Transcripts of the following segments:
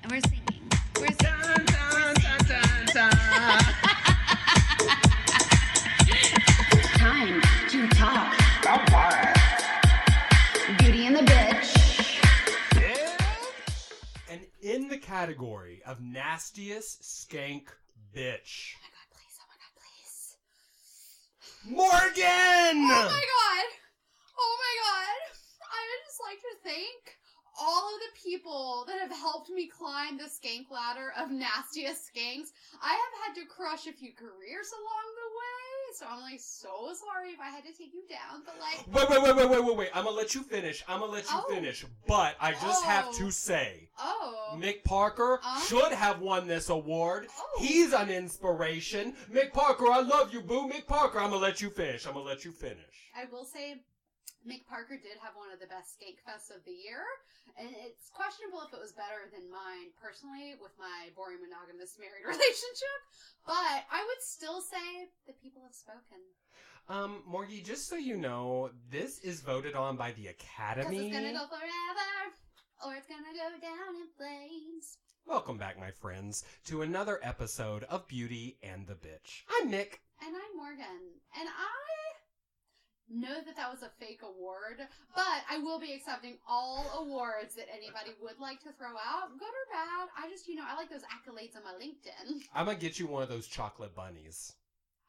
And we're singing. We're singing. Dun, dun, dun, dun, dun. Time to talk. Bye-bye. Beauty and the Bitch. And in the category of nastiest skank bitch, Oh my god, please. Oh my god, please. Morgan! Oh my god! Oh my god! I would just like to thank all of the people that have helped me climb the skank ladder of nastiest skanks. I have had to crush a few careers along the way, so I'm like so sorry if I had to take you down, but like... Wait. I'm gonna let you finish. Finish. But I just have to say, Mick Parker should have won this award. Oh. He's an inspiration. Mick Parker, I love you, boo. Mick Parker, I'm gonna let you finish. I will say, Mick Parker did have one of the best skank fests of the year, and it's questionable if it was better than mine, personally, with my boring monogamous married relationship, but I would still say that people have spoken. Morgie, just so you know, this is voted on by the Academy. 'Cause it's gonna go forever, or it's gonna go down in flames. Welcome back, my friends, to another episode of Beauty and the Bitch. I'm Nick. And I'm Morgan, and I know that was a fake award, but I will be accepting all awards that anybody would like to throw out, good or bad. I just, I like those accolades on my LinkedIn. I'm gonna get you one of those chocolate bunnies.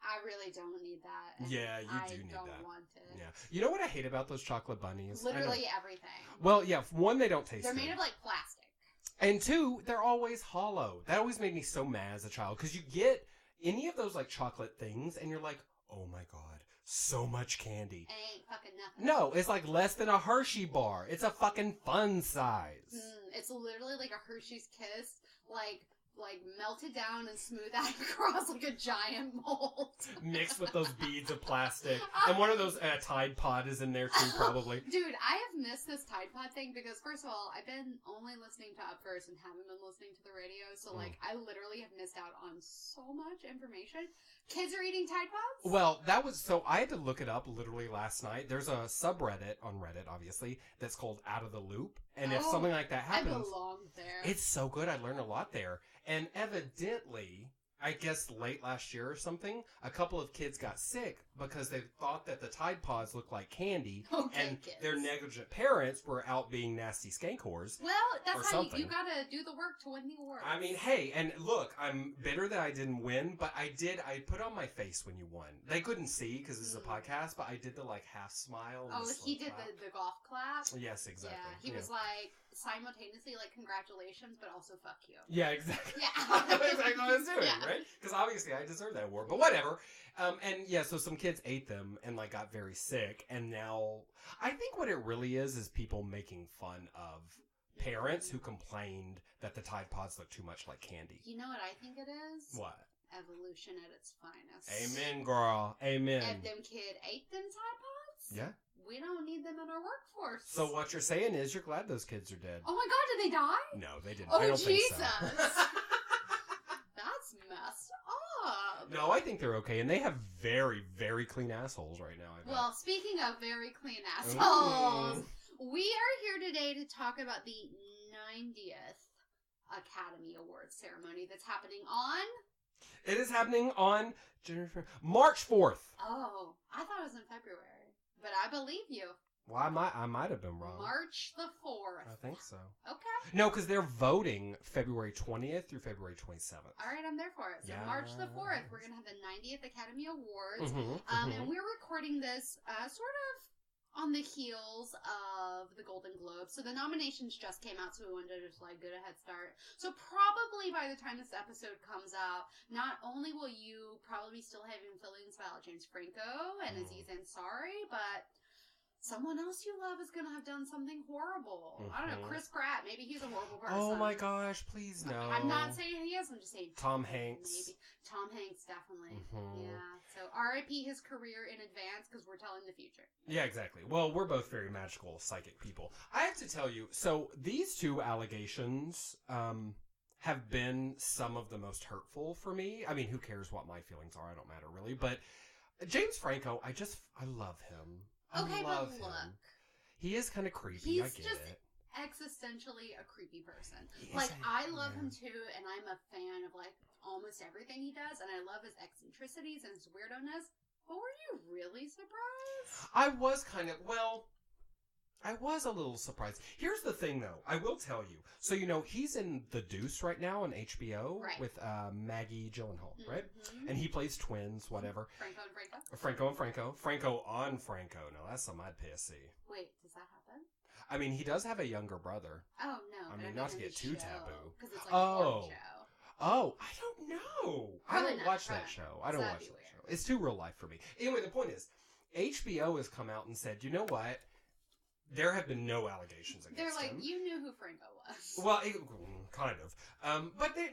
I really don't need that. Yeah, you do need that. I don't want it. Yeah. You know what I hate about those chocolate bunnies? Literally everything. Well, yeah, one, they don't taste They're good. made of, like, plastic. And two, they're always hollow. That always made me so mad as a child, because you get any of those, like, chocolate things, and you're like, oh my god, so much candy. It ain't fucking nothing. No, it's like less than a Hershey bar. It's a fucking fun size. It's literally like a Hershey's Kiss, like melted down and smooth out across like a giant mold. Mixed with those beads of plastic. And one of those Tide Pod is in there too, probably. Dude, I have missed this Tide Pod thing because, first of all, I've been only listening to Up First and haven't been listening to the radio, so, like, I literally have missed out on so much information. Kids are eating Tide Pods? Well, so I had to look it up literally last night. There's a subreddit, on Reddit, obviously, that's called Out of the Loop. And if something like that happens... I belong there. It's so good. I learned a lot there. And evidently, I guess late last year or something, a couple of kids got sick because they thought that the Tide Pods looked like candy. And kids. Their negligent parents were out being nasty skank whores. Well, that's how something. you gotta do the work to win the award. I mean, hey, and look, I'm bitter that I didn't win, but I put on my face when you won. They couldn't see because this is a podcast, but I did the, like, half smile. And he did the golf clap? Yes, exactly. Yeah, he was like, simultaneously, like, congratulations, but also fuck you. Yeah, exactly. Yeah. That's exactly what I was doing, right? Because obviously I deserve that award, but whatever. And yeah, so some kids ate them and, like, got very sick, and now I think what it really is people making fun of parents who complained that the Tide Pods look too much like candy. You know what I think it is? What? Evolution at its finest. Amen, girl. Amen. If them kid ate them Tide Pods, yeah, we don't need them in our workforce. So what you're saying is you're glad those kids are dead. Oh my god, did they die? No, they didn't. Oh, I don't Jesus. think so. That's messed up. No, I think they're okay, and they have very, very clean assholes right now. I bet. Well, speaking of very clean assholes, we are here today to talk about the 90th Academy Awards ceremony that's happening on... It is happening on March 4th. Oh, I thought it was in February, but I believe you. Well, I might have been wrong. March the 4th. I think so. Okay. No, because they're voting February 20th through February 27th. All right, I'm there for it. So Yeah. March the 4th, we're going to have the 90th Academy Awards. Mm-hmm, And we're recording this sort of on the heels of the Golden Globes. So the nominations just came out, so we wanted to just, like, get a head start. So probably by the time this episode comes out, not only will you probably be still having feelings about James Franco and Aziz Ansari, but... someone else you love is going to have done something horrible. I don't know, Chris Pratt. Maybe he's a horrible person. Oh my gosh, please no. I'm not saying he is. I'm just saying Tom Hanks. Maybe. Tom Hanks, definitely. Yeah. So R.I.P. his career in advance because we're telling the future. Yeah, exactly. Well, we're both very magical, psychic people. I have to tell you, so these two allegations have been some of the most hurtful for me. I mean, who cares what my feelings are? I don't matter really. But James Franco, I love him. Okay, but look. He is kind of creepy. I get it. existentially a creepy person. Yes, Like, I love yeah. him too, and I'm a fan of, like, almost everything he does, and I love his eccentricities and his weirdo-ness. But were you really surprised? I was kind of, well, I was a little surprised. Here's the thing, though. I will tell you. So, you know, he's in The Deuce right now on HBO Right. with Maggie Gyllenhaal, right? Mm-hmm. And he plays twins, whatever. Franco and Franco? Franco and Franco. Franco on Franco. Now, that's some I'd pay to see. Wait, does that happen? I mean, he does have a younger brother. Oh, no. I but mean, not to in get the too show, taboo. Because it's like Oh. a morning show. Oh, I don't know. I Probably don't not, watch probably that show. not. I don't So that'd watch be that weird. show. It's too real life for me. Anyway, the point is, HBO has come out and said, you know what? There have been no allegations against They're like, him. you knew who Franco was. Well, kind of. But they,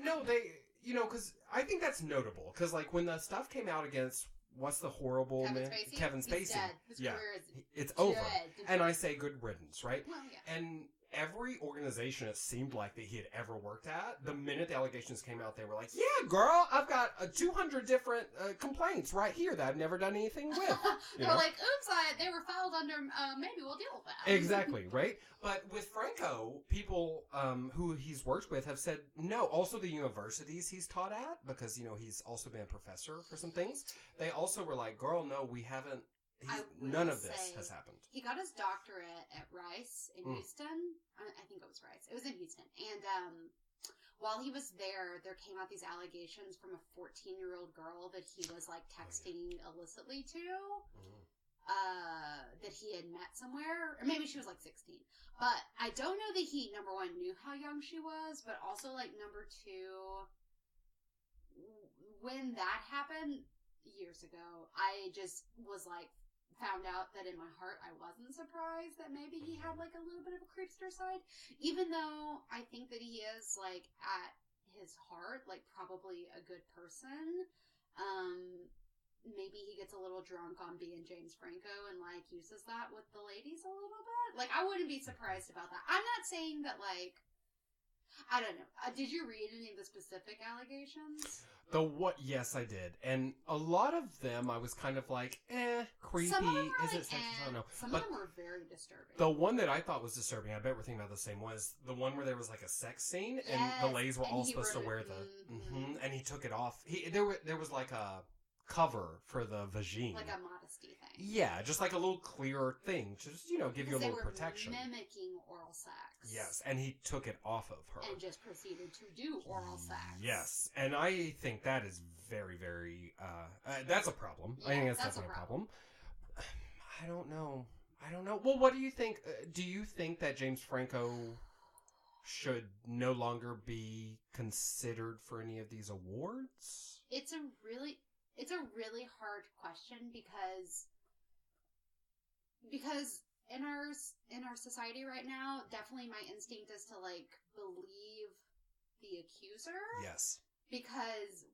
you know, because I think that's notable. Because, like, when the stuff came out against, what's the horrible Kevin man? Spacey? Kevin Spacey. He's dead. His Yeah. career is It's over. dead. And I say good riddance, right? Well, yeah. And every organization it seemed like that he had ever worked at, the minute the allegations came out, they were like, yeah, girl, I've got 200 different complaints right here that I've never done anything with. They're like, oops, they were filed under, maybe we'll deal with that. Exactly, right? But with Franco, people who he's worked with have said no. Also, the universities he's taught at, because, you know, he's also been a professor for some things, they also were like, girl, no, we haven't, none of this has happened. He got his doctorate at Rice in Houston. I think it was Rice. It was in Houston. And while he was there came out these allegations from a 14-year-old girl that he was, like, texting illicitly to. That he had met somewhere. Or maybe she was, like, 16. But I don't know that he, number one, knew how young she was, but also, like, number two, when that happened years ago, I just was, like, found out that in my heart I wasn't surprised that maybe he had, like, a little bit of a creepster side, even though I think that he is, like, at his heart, like, probably a good person. Maybe he gets a little drunk on being James Franco and, like, uses that with the ladies a little bit. Like, I wouldn't be surprised about that. I'm not saying that, like, I don't know. Did you read any of the specific allegations? Yes, I did. And a lot of them, I was kind of like, creepy. Some of them were Is like, it sexist? I don't know. Some But of them were very disturbing. the one that I thought was disturbing, I bet we're thinking about the same one, is the one where there was like a sex scene, and the ladies were all supposed to wear the, and he took it off. There was like a cover for the vagine. Like a modesty thing. Yeah, just like a little clear thing to just, you know, give you a little protection. They were mimicking oral sex. Yes, and he took it off of her. And just proceeded to do oral sex. Yes, and I think that is very, very, that's a problem. Yeah, I think that's definitely a problem. I don't know. Well, what do you think? Do you think that James Franco should no longer be considered for any of these awards? It's a really hard question because in our society right now, definitely my instinct is to, like, believe the accuser. Yes. Because,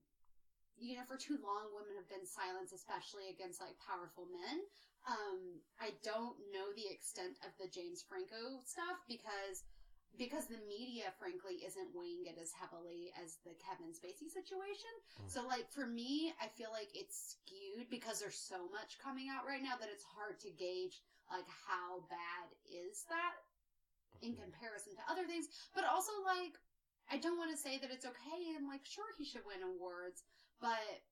you know, for too long, women have been silenced, especially against, like, powerful men. I don't know the extent of the James Franco stuff because the media, frankly, isn't weighing it as heavily as the Kevin Spacey situation. So, like, for me, I feel like it's skewed because there's so much coming out right now that it's hard to gauge, like, how bad is that in comparison to other things. But also, like, I don't want to say that it's okay and, like, sure, he should win awards, but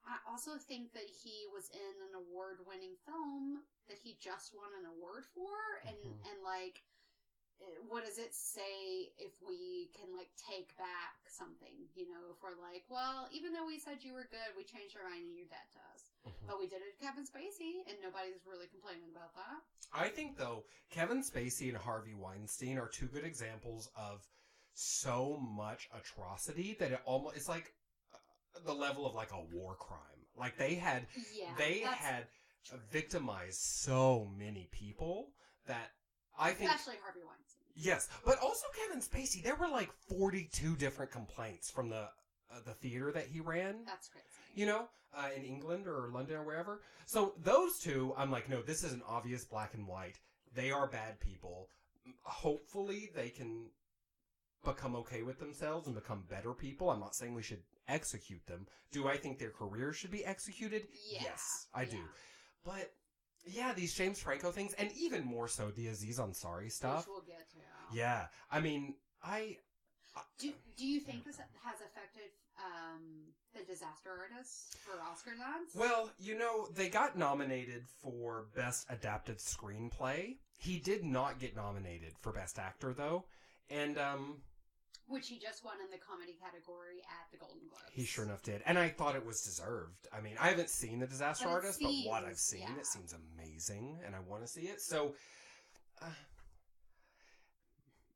I also think that he was in an award-winning film that he just won an award for, and like, what does it say if we can, like, take back something, you know, if we're like, well, even though we said you were good, we changed our mind and you're dead to us. But we did it to Kevin Spacey, and nobody's really complaining about that. I think, though, Kevin Spacey and Harvey Weinstein are two good examples of so much atrocity that it's like the level of, like, a war crime. Like, they had victimized so many people that I think... Especially Harvey Weinstein. Yes, but also Kevin Spacey. There were, like, 42 different complaints from the theater that he ran. That's crazy. You know, in England or London or wherever. So those two, I'm like, no, this is an obvious black and white. They are bad people. Hopefully they can become okay with themselves and become better people. I'm not saying we should execute them. Do I think their careers should be executed? Yeah. Yes, I do. But Yeah, these James Franco things, and even more so the Aziz Ansari stuff. Which we'll get to. Yeah, I mean, Do you think this has affected the Disaster Artist for Oscar nods? Well, they got nominated for Best Adapted Screenplay. He did not get nominated for Best Actor, though. And, which he just won in the comedy category at the Golden Globes. He sure enough did. And I thought it was deserved. I mean, I haven't seen The Disaster Artist, but what I've seen, it seems amazing, and I want to see it. So,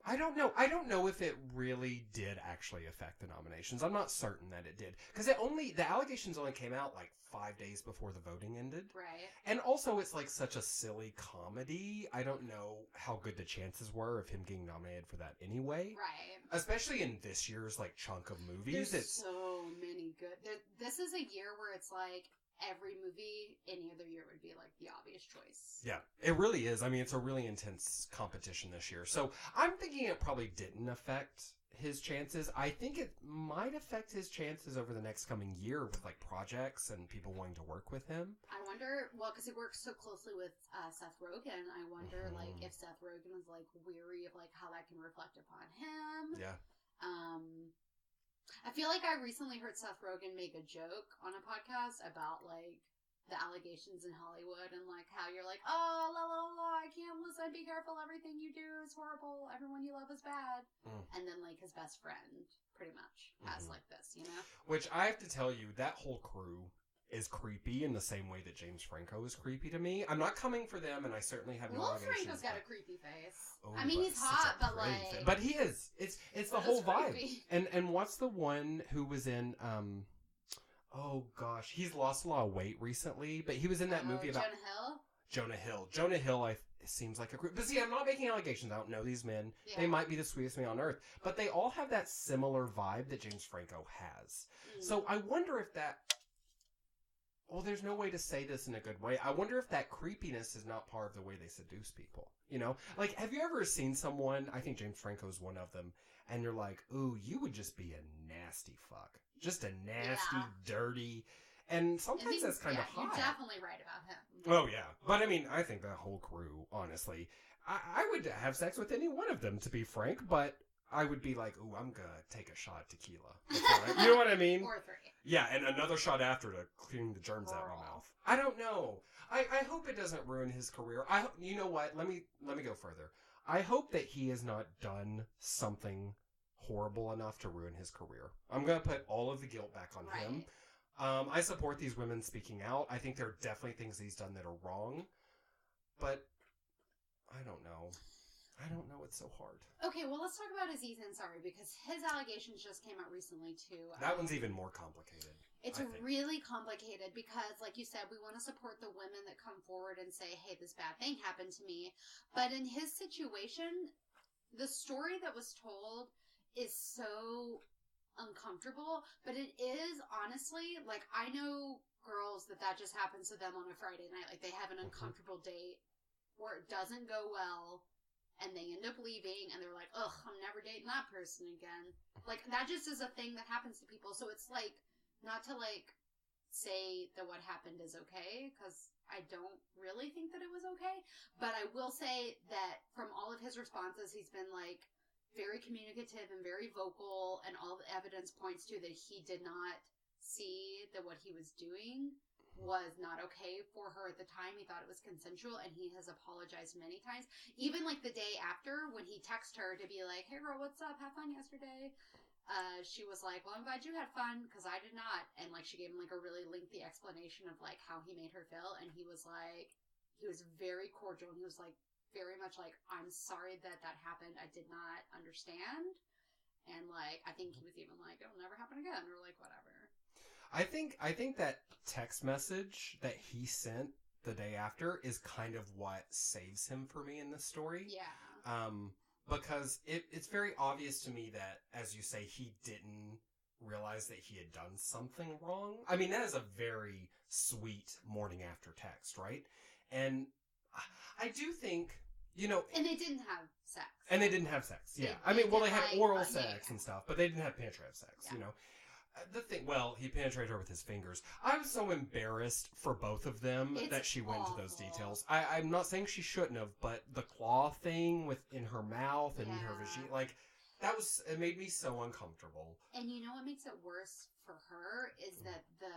I don't know. I don't know if it really did actually affect the nominations. I'm not certain that it did. Because the allegations only came out like 5 days before the voting ended. Right. And also it's like such a silly comedy. I don't know how good the chances were of him getting nominated for that anyway. Right. Especially in this year's like chunk of movies. There's so many good. This is a year where it's like every movie any other year would be like the obvious choice. Yeah, it really is. I mean, it's a really intense competition this year. So I'm thinking it probably didn't affect his chances. I think it might affect his chances over the next coming year with like projects and people wanting to work with him. I wonder, well, because he works so closely with Seth Rogen, I wonder like if Seth Rogen is like weary of like how that can reflect upon him. Yeah. I feel like I recently heard Seth Rogen make a joke on a podcast about like the allegations in Hollywood and like how you're like, oh, la la la, I can't listen, be careful, everything you do is horrible, everyone you love is bad. And then like his best friend pretty much has like this, Which I have to tell you, that whole crew is creepy in the same way that James Franco is creepy to me. I'm not coming for them, and I certainly have no allegations. Franco's got a creepy face. Oh, I mean, he's hot, but like... But he is. It's the whole vibe. And what's the one who was in... oh, gosh. He's lost a lot of weight recently, but he was in that movie about... Jonah Hill. Jonah Hill, seems like a creep. But see, I'm not making allegations. I don't know these men. Yeah. They might be the sweetest man on earth. But they all have that similar vibe that James Franco has. So I wonder if that... Well, there's no way to say this in a good way. I wonder if that creepiness is not part of the way they seduce people. Like, have you ever seen someone, I think James Franco's one of them, and you're like, ooh, you would just be a nasty fuck. Just a nasty, dirty, and sometimes that's kind of hot. You're definitely right about him. Oh, yeah. But, I mean, I think that whole crew, honestly, I would have sex with any one of them, to be frank, but I would be like, ooh, I'm gonna take a shot of tequila. You know what I mean? Or 3. Yeah, and another shot after to clean the germs out of my mouth. I don't know. I hope it doesn't ruin his career. You know what? Let me go further. I hope that he has not done something horrible enough to ruin his career. I'm gonna put all of the guilt back on him. I support these women speaking out. I think there are definitely things he's done that are wrong. But I don't know. It's so hard. Okay, well, let's talk about Aziz Ansari, because his allegations just came out recently, too. That one's even more complicated. It's really complicated because, like you said, we want to support the women that come forward and say, hey, this bad thing happened to me. But in his situation, the story that was told is so uncomfortable, but it is, honestly, like, I know girls that just happens to them on a Friday night. Like, they have an uncomfortable date where it doesn't go well, and they end up leaving, and they're like, ugh, I'm never dating that person again. Like, that just is a thing that happens to people. So it's like, not to like say that what happened is okay, because I don't really think that it was okay. But I will say that from all of his responses, he's been like very communicative and very vocal, and all the evidence points to that he did not see that what he was doing was not okay for her at the time. He thought it was consensual, and he has apologized many times. Even like the day after, when he texted her to be like, hey girl, what's up? Have fun yesterday. She was like, well, I'm glad you had fun, because I did not. And like, she gave him like a really lengthy explanation of like how he made her feel, and he was like, he was very cordial, and he was like very much like, I'm sorry that happened. I did not understand. And like, I think he was even like, it'll never happen again, or like whatever. I think that text message that he sent the day after is kind of what saves him for me in this story. Yeah. Because it's very obvious to me that, as you say, he didn't realize that he had done something wrong. I mean, that is a very sweet morning after text, right? And I do think, And they didn't have sex. And they didn't have sex, yeah. They had oral sex and stuff, but they didn't have penetrative sex, The thing, well, he penetrated her with his fingers. I was so embarrassed for both of them that she went into those details. I'm not saying she shouldn't have, but the claw thing in her mouth and in her vagina, like, it made me so uncomfortable. And you know what makes it worse for her is that the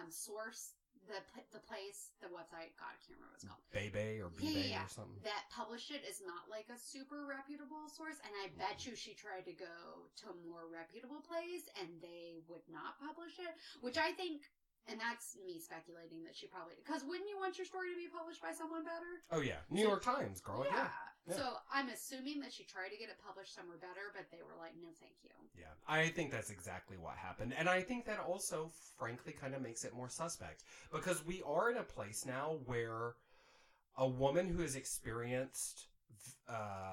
source, the place, the website, God, I can't remember what it's called. Bebe or Bebe or something. That published it is not like a super reputable source, and I bet you she tried to go to a more reputable place, and they would not publish it, which I think, and that's me speculating that she probably, because wouldn't you want your story to be published by someone better? Oh yeah, New York Times, girl. Yeah. So I'm assuming that she tried to get it published somewhere better, but they were like, no thank you. Yeah, I think that's exactly what happened. And I think that also, frankly, kind of makes it more suspect. Because we are in a place now where a woman who has experienced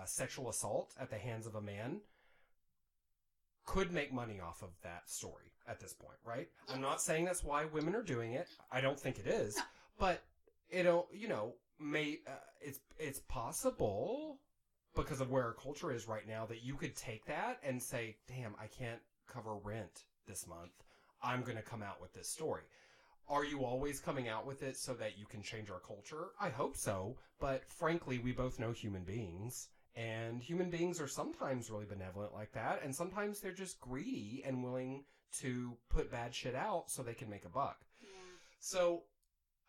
sexual assault at the hands of a man could make money off of that story at this point, right? I'm not saying that's why women are doing it. I don't think it is. No. But, it's possible, because of where our culture is right now, that you could take that and say, damn, I can't cover rent this month. I'm going to come out with this story. Are you always coming out with it so that you can change our culture? I hope so. But frankly, we both know human beings. And human beings are sometimes really benevolent like that. And sometimes they're just greedy and willing to put bad shit out so they can make a buck. Yeah. So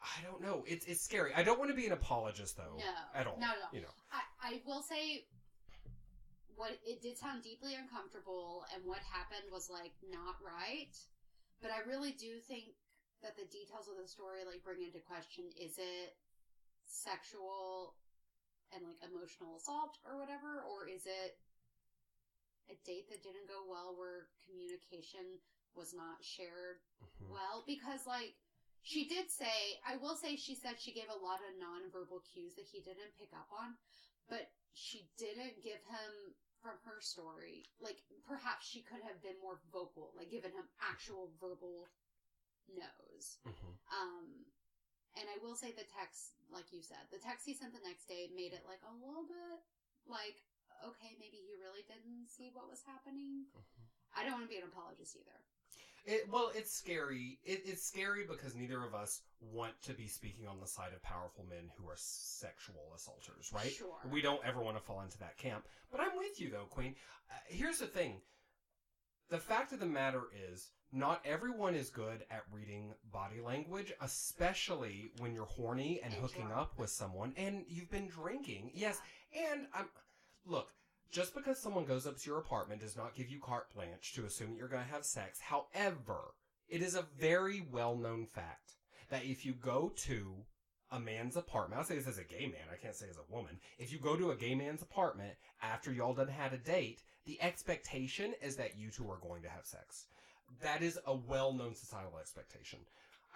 I don't know. It's scary. I don't want to be an apologist, though. No. At all. Not at all. You know. I will say, it did sound deeply uncomfortable, and what happened was, like, not right. But I really do think that the details of the story, like, bring into question, is it sexual and, like, emotional assault or whatever? Or is it a date that didn't go well where communication was not shared well? Because, like, she did say, I will say she said she gave a lot of nonverbal cues that he didn't pick up on, but she didn't give him, from her story, like, perhaps she could have been more vocal, like, given him actual verbal no's. And I will say the text, like you said, the text he sent the next day made it, like, a little bit, like, okay, maybe he really didn't see what was happening. I don't want to be an apologist either. It's scary. It's scary because neither of us want to be speaking on the side of powerful men who are sexual assaulters, right? Sure. We don't ever want to fall into that camp. But I'm with you, though, Queen. Here's the thing. The fact of the matter is, not everyone is good at reading body language, especially when you're horny and hooking up with someone and you've been drinking. Yes, and look, just because someone goes up to your apartment does not give you carte blanche to assume that you're going to have sex. However, it is a very well-known fact that if you go to a man's apartment, I'll say this as a gay man, I can't say as a woman. If you go to a gay man's apartment after y'all done had a date, the expectation is that you two are going to have sex. That is a well-known societal expectation.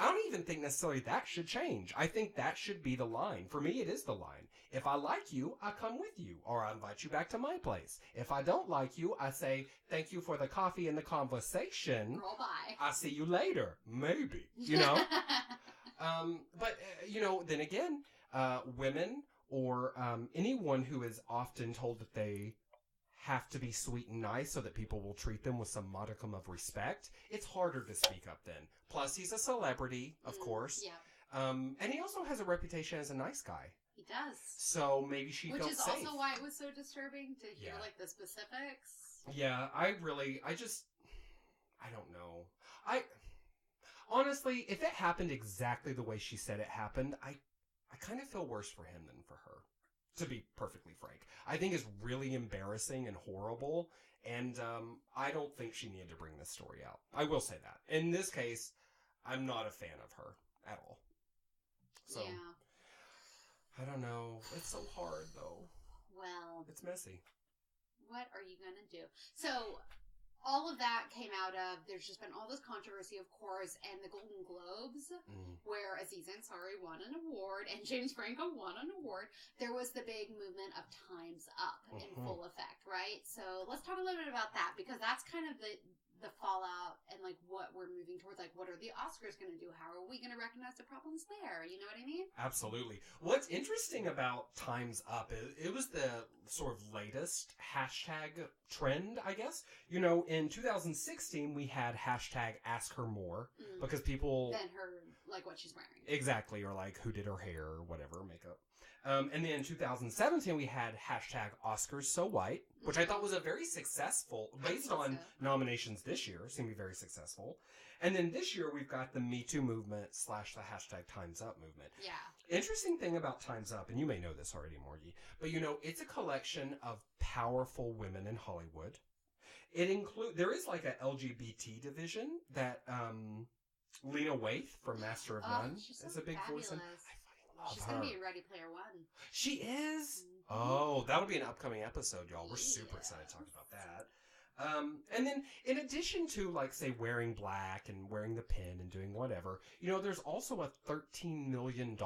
I don't even think necessarily that should change. I think that should be the line. For me, it is the line. If I like you, I come with you, or I invite you back to my place. If I don't like you, I say, thank you for the coffee and the conversation. Roll by. I'll see you later. Maybe. Then again, women or anyone who is often told that they have to be sweet and nice so that people will treat them with some modicum of respect, it's harder to speak up then. Plus, he's a celebrity, of course. Yeah. And he also has a reputation as a nice guy. He does. So maybe she felt safe. Which is also why it was so disturbing to hear, like, the specifics. Yeah, I don't know. Honestly, if it happened exactly the way she said it happened, I kind of feel worse for him than for her. To be perfectly frank. I think it's really embarrassing and horrible, and I don't think she needed to bring this story out. I will say that. In this case, I'm not a fan of her at all. So, yeah. I don't know. It's so hard, though. Well. It's messy. What are you going to do? So, all of that came out of, there's just been all this controversy, of course, and the Golden Globes, where Aziz Ansari won an award, and James Franco won an award. There was the big movement of Time's Up in full effect, right? So let's talk a little bit about that, because that's kind of the fallout and like what we're moving towards. Like, what are the Oscars going to do? How are we going to recognize the problems there? You know what I mean? Absolutely. What's interesting about Time's Up is it was the sort of latest hashtag trend, I guess. You know, in 2016, we had hashtag Ask Her More because people... Than her, like, what she's wearing. Exactly, or like who did her hair or whatever, makeup. And then in 2017, we had hashtag Oscars So White, which I thought was a very successful, based on nominations this year, seemed to be very successful. And then this year, we've got the Me Too movement / the hashtag Time's Up movement. Yeah. Interesting thing about Time's Up, and you may know this already, Morgie, but you know, it's a collection of powerful women in Hollywood. There is like a LGBT division that, Lena Waithe from Master of None is a big voice in. She's going to be in Ready Player One. She is? Oh, that'll be an upcoming episode, y'all. We're super excited to talk about that. And then, in addition to, like, say, wearing black and wearing the pin and doing whatever, you know, there's also a $13 million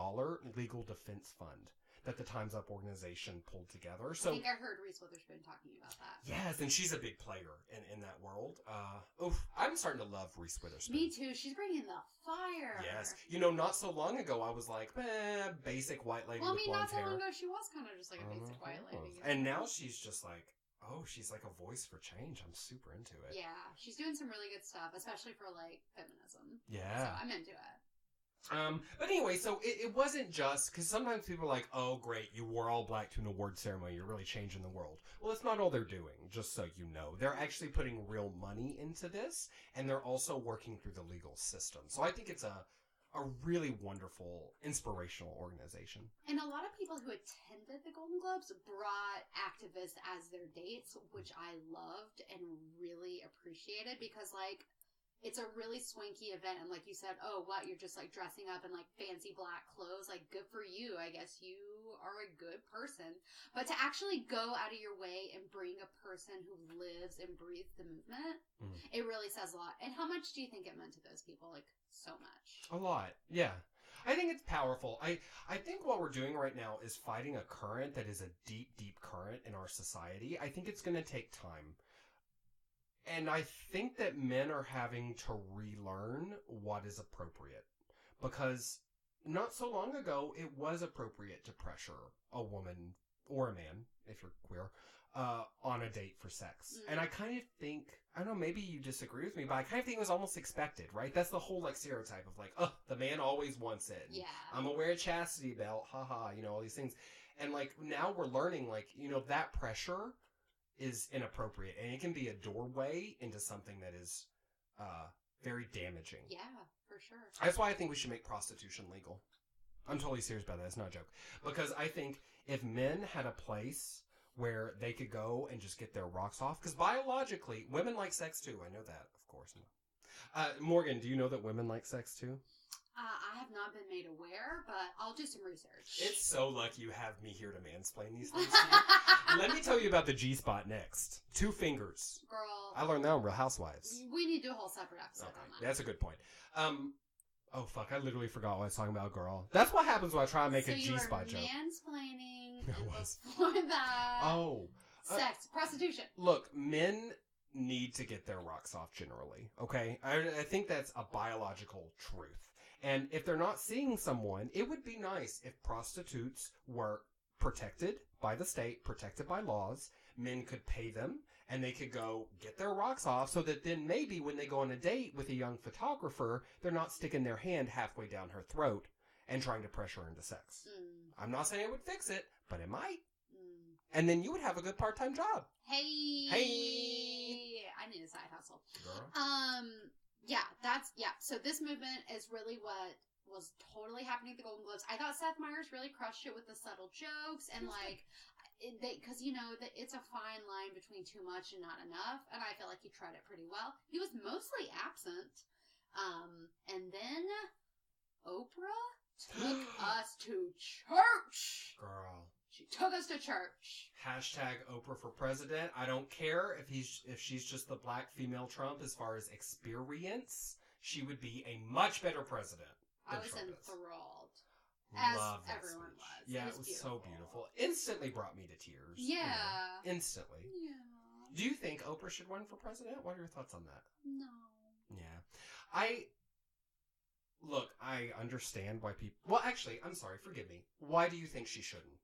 legal defense fund that the Time's Up organization pulled together. So, I think I heard Reese Witherspoon talking about that. Yes, and she's a big player in that world. I'm starting to love Reese Witherspoon. Me too. She's bringing the fire. Yes. You know, not so long ago, I was like, basic white lady with blonde hair. Not so long ago, she was kind of just like a basic white lady. And now she's just like, she's like a voice for change. I'm super into it. Yeah, she's doing some really good stuff, especially for, like, feminism. Yeah. So I'm into it. But anyway, so it wasn't just, because sometimes people are like, oh, great, you wore all black to an award ceremony, you're really changing the world. Well, it's not all they're doing, just so you know. They're actually putting real money into this, and they're also working through the legal system. So I think it's a really wonderful, inspirational organization. And a lot of people who attended the Golden Globes brought activists as their dates, which I loved and really appreciated because, like, it's a really swanky event, and like you said, oh, what, you're just like dressing up in like fancy black clothes, like good for you, I guess you are a good person. But to actually go out of your way and bring a person who lives and breathes the movement, it really says a lot. And how much do you think it meant to those people? Like, so much. A lot, yeah. I think it's powerful. I think what we're doing right now is fighting a current that is a deep, deep current in our society. I think it's going to take time. And I think that men are having to relearn what is appropriate. Because not so long ago, it was appropriate to pressure a woman, or a man, if you're queer, on a date for sex. And I kind of think, I don't know, maybe you disagree with me, but I kind of think it was almost expected, right? That's the whole, like, stereotype of, like, the man always wants it. Yeah. I'm gonna wear a chastity belt, haha, you know, all these things. And, like, now we're learning, like, you know, that pressure is inappropriate, and it can be a doorway into something that is very damaging. Yeah, for sure. That's why I think we should make prostitution legal. I'm totally serious about that. It's not a joke. Because I think if men had a place where they could go and just get their rocks off, because biologically, women like sex too. I know that, of course. Morgan, do you know that women like sex too? I have not been made aware, but I'll do some research. It's so lucky you have me here to mansplain these things to you. Let me tell you about the G-spot next. 2 fingers. Girl. I learned that on Real Housewives. We need to do a whole separate episode on that. That's a good point. Oh, fuck, I literally forgot what I was talking about, girl. That's what happens when I try to make a G-spot joke. Mansplaining. It was. Before that. Oh. Sex. Prostitution. Look, men need to get their rocks off generally, okay? I think that's a biological truth. And if they're not seeing someone, it would be nice if prostitutes were protected by the state, protected by laws. Men could pay them, and they could go get their rocks off so that then maybe when they go on a date with a young photographer, they're not sticking their hand halfway down her throat and trying to pressure her into sex. I'm not saying it would fix it, but it might. And then you would have a good part-time job. Hey! I need a side hustle. Girl. So this movement is really what was totally happening at the Golden Globes. I thought Seth Meyers really crushed it with the subtle jokes and because you know that it's a fine line between too much and not enough, and I feel like he tried it pretty well. He was mostly absent, and then Oprah took us to church. Girl. She took us to church. Hashtag Oprah for president. I don't care if she's just the black female Trump as far as experience. She would be a much better president. I was enthralled. Love as everyone speech. was. Yeah, it was so beautiful. Instantly brought me to tears. Yeah. Instantly. Yeah. Do you think Oprah should run for president? What are your thoughts on that? No. Yeah. I understand why people... Well, actually, I'm sorry, forgive me. Why do you think she shouldn't?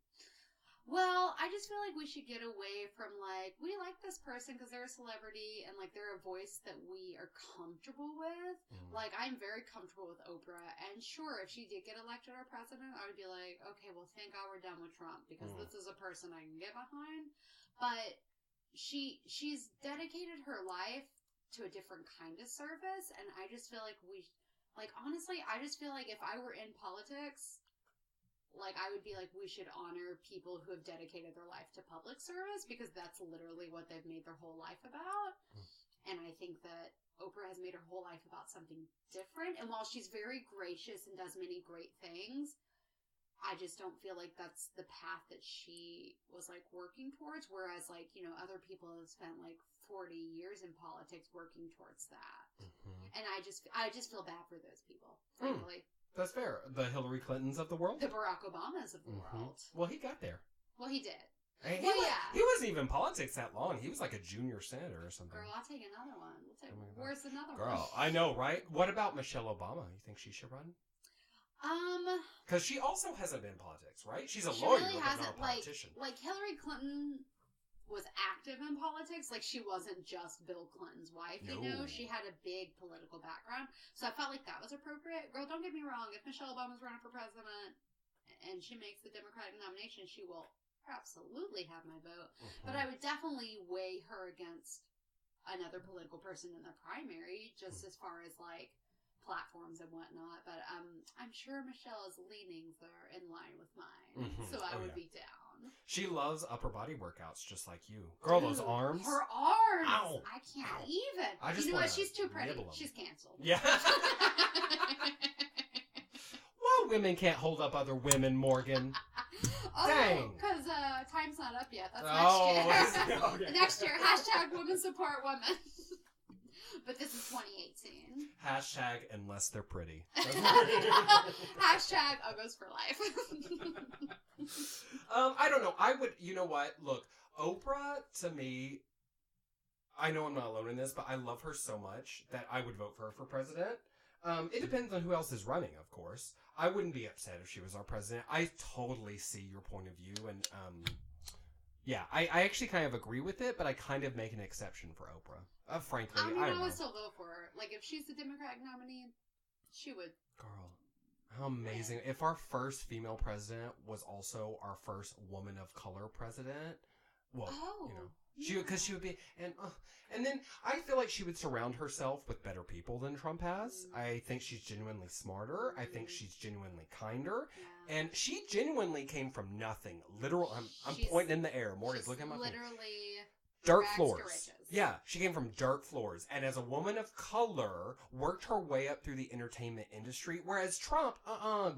Well, I just feel like we should get away from, like, we like this person because they're a celebrity and, like, they're a voice that we are comfortable with. Like, I'm very comfortable with Oprah. And sure, if she did get elected our president, I would be like, okay, well, thank God we're done with Trump because this is a person I can get behind. But she's dedicated her life to a different kind of service. And I just feel like honestly, I just feel like if I were in politics... Like, I would be like, we should honor people who have dedicated their life to public service because that's literally what they've made their whole life about. And I think that Oprah has made her whole life about something different. And while she's very gracious and does many great things, I just don't feel like that's the path that she was, like, working towards. Whereas, like, you know, other people have spent, like, 40 years in politics working towards that. And I just feel bad for those people, frankly. That's fair. The Hillary Clintons of the world? The Barack Obamas of the world. Well, he got there. Well, he did. He yeah. He wasn't even in politics that long. He was like a junior senator or something. Girl, I'll take another one. Where's another one? Girl, I know, right? What about Michelle Obama? You think she should run? Because she also hasn't been in politics, right? She's a lawyer, really but not a politician. Like Hillary Clinton was active in politics. Like, she wasn't just Bill Clinton's wife, you know? She had a big political background. So I felt like that was appropriate. Girl, don't get me wrong. If Michelle Obama's running for president and she makes the Democratic nomination, she will absolutely have my vote. But I would definitely weigh her against another political person in the primary, just as far as, like, platforms and whatnot. But I'm sure Michelle's leanings are in line with mine. So I would be down. She loves upper body workouts just like you. Girl, those arms. Her arms. Ow. I can't even. I just you know what? She's too pretty. She's canceled. Yeah. Well, women can't hold up other women, Morgan. Dang. Because time's not up yet. That's next year. Okay. Next year. # women support women. But this is 2018. # unless they're pretty. # Uggos for life. I don't know. I would, you know what? Look, Oprah, to me, I know I'm not alone in this, but I love her so much that I would vote for her for president. It depends on who else is running, of course. I wouldn't be upset if she was our president. I totally see your point of view, and, yeah, I actually kind of agree with it, but I kind of make an exception for Oprah. Frankly, I would still vote for her. Like, if she's the Democratic nominee, she would. Girl, how amazing. If our first female president was also our first woman of color president, well, you know, because she would be, and then I feel like she would surround herself with better people than Trump has. I think she's genuinely smarter. I think she's genuinely kinder. And she genuinely came from nothing. Literal, I'm pointing in the air. Morgan's looking at my face. Literally dirt floors. Yeah, she came from dirt floors. And as a woman of color, worked her way up through the entertainment industry. Whereas Trump,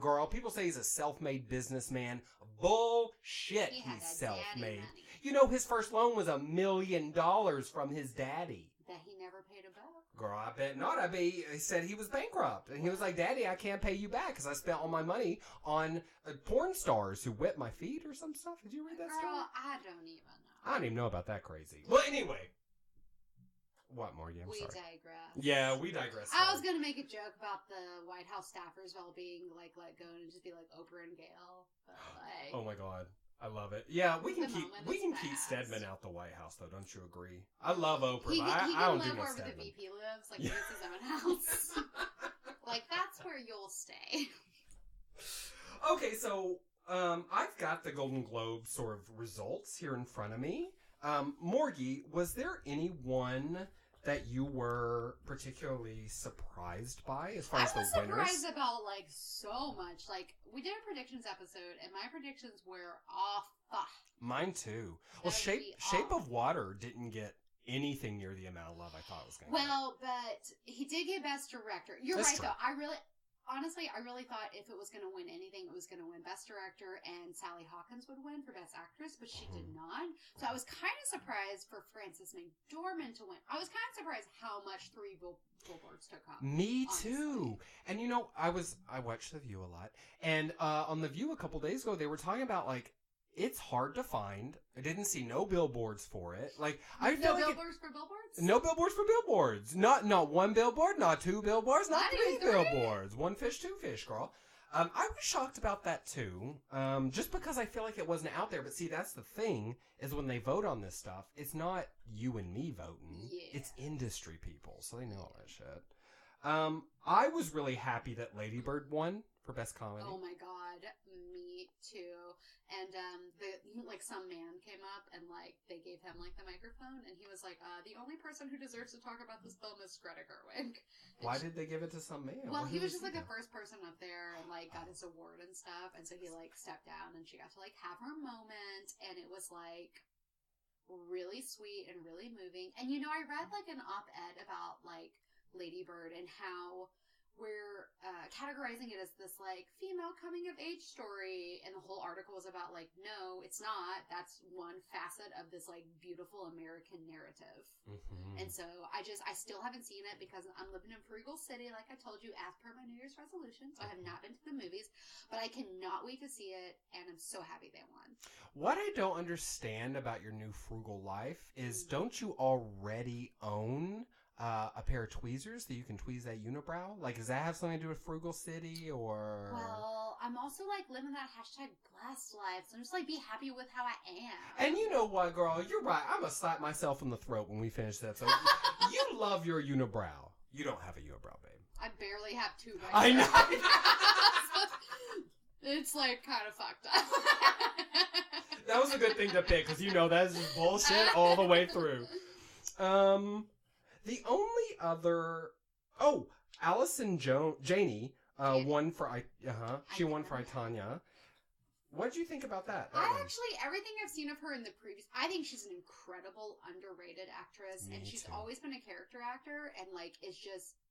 girl, people say he's a self-made businessman. Bullshit, he's self-made. You know, his first loan was $1 million from his daddy. That he never paid a back. Girl, I bet not. I bet he said he was bankrupt. And he was like, Daddy, I can't pay you back because I spent all my money on porn stars who whipped my feet or some stuff. Did you read that story? Girl, I don't even know. I don't even know about that crazy. Well, anyway. What, Morgan? We sorry. digress. Yeah, we digress. I was going to make a joke about the White House staffers all being, like, let go and just be like Oprah and Gail. But, like... Oh, my God. I love it. Yeah, we can keep Stedman out the White House, though. Don't you agree? I love Oprah, but I don't do no Stedman. He can live wherever the VP lives. Like, he gets his own house. Like, that's where you'll stay. Okay, so I've got the Golden Globe sort of results here in front of me. Morgie, was there anyone that you were particularly surprised by as far as the winners? I was surprised about, like, so much. Like, we did a predictions episode, and my predictions were off. Mine, too. Well, Shape of Water didn't get anything near the amount of love I thought it was going to get. Well, but he did get Best Director. You're right, though. Honestly, I really thought if it was going to win anything, it was going to win Best Director, and Sally Hawkins would win for Best Actress, but she did not. So I was kind of surprised for Frances McDormand to win. I was kind of surprised how much Three Billboards took home. Me too. And you know, I watched The View a lot, and on The View a couple days ago, they were talking about, like, it's hard to find. I didn't see no billboards for it. Like, I feel No like billboards for billboards? no billboards for billboards. Not one billboard, not two billboards, not three billboards. One fish, two fish, girl. I was shocked about that too. Just because I feel like it wasn't out there. But see, that's the thing, is when they vote on this stuff, it's not you and me voting. Yeah. It's industry people, so they know all that shit. I was really happy that Lady Bird won for Best Comedy. Oh my god, me too. And some man came up and they gave him the microphone, and he was like, the only person who deserves to talk about this film is Greta Gerwig. Why did they give it to some man? Well, he was just the first person up there and got his award and stuff, and so he stepped down and she got to have her moment, and it was really sweet and really moving. And I read an op-ed about Lady Bird and how we're categorizing it as this female coming of age story, and the whole article was about no, it's not. That's one facet of this beautiful American narrative. Mm-hmm. And so I still haven't seen it because I'm living in Frugal City, like I told you, as per my New Year's resolution. So I have not been to the movies, but I cannot wait to see it, and I'm so happy they won. What I don't understand about your new frugal life is, don't you already own a pair of tweezers that you can tweeze that unibrow? Does that have something to do with Frugal City, or? Well, I'm also living that hashtag blessed life, so I'm just be happy with how I am. And you know what, girl? You're right. I'm gonna slap myself in the throat when we finish that. So you love your unibrow. You don't have a unibrow, babe. I barely have two. I know. It's kind of fucked up. That was a good thing to pick, because that is just bullshit all the way through. The only other... Oh, Allison Janney won for... She won for I, Tonya. What did you think about that? Everything I've seen of her in the previous... I think she's an incredible, underrated actress. Me and she's too. always been a character actor, and is just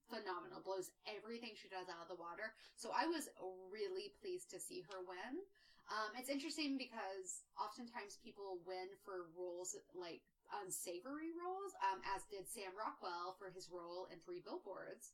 phenomenal. Blows everything she does out of the water. So I was really pleased to see her win. It's interesting because oftentimes people win for roles unsavory roles, as did Sam Rockwell for his role in 3 Billboards.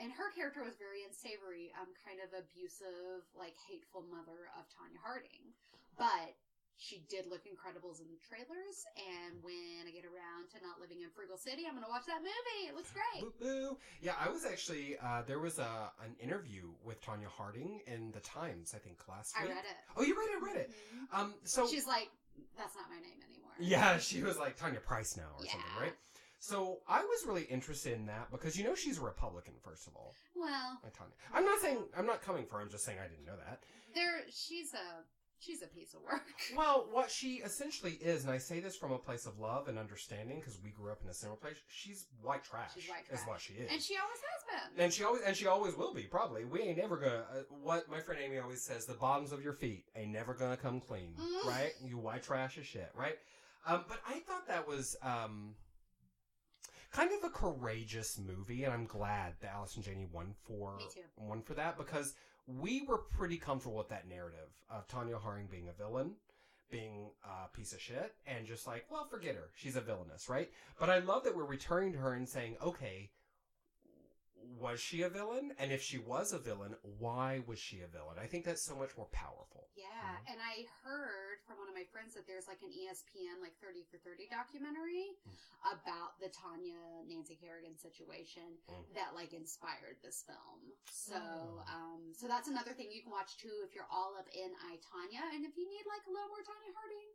And her character was very unsavory, kind of abusive, hateful mother of Tonya Harding. But she did look incredible in the trailers, and when I get around to not living in Frugal City, I'm going to watch that movie. It looks great. Boo boo. Yeah, I was actually, there was an interview with Tonya Harding in the Times, I think, last week. I read it. Oh, you read it? I read it. Mm-hmm. So she's like, that's not my name anymore. Yeah, she was like Tanya Price now or something, right? So I was really interested in that because she's a Republican, first of all. Well, Tanya. I'm not coming for her. I'm just saying I didn't know that. She's a piece of work. Well, what she essentially is, and I say this from a place of love and understanding because we grew up in a similar place. She's white trash. She's white trash. Is what she is, and she always has been. And she always will be. Probably. We ain't never gonna. What my friend Amy always says: the bottoms of your feet ain't never gonna come clean, right? You white trash as shit, right? But I thought that was kind of a courageous movie, and I'm glad that Allison Janney won for that because we were pretty comfortable with that narrative of Tonya Harding being a villain, being a piece of shit, and just well, forget her. She's a villainess, right? But I love that we're returning to her and saying, okay, was she a villain? And if she was a villain, why was she a villain? I think that's so much more powerful. Yeah, and I heard from one of my friends that there's an ESPN 30 for 30 documentary about the Tonya Nancy Kerrigan situation that inspired this film. So so that's another thing you can watch too if you're all up in I, Tonya, and if you need a little more Tonya Harding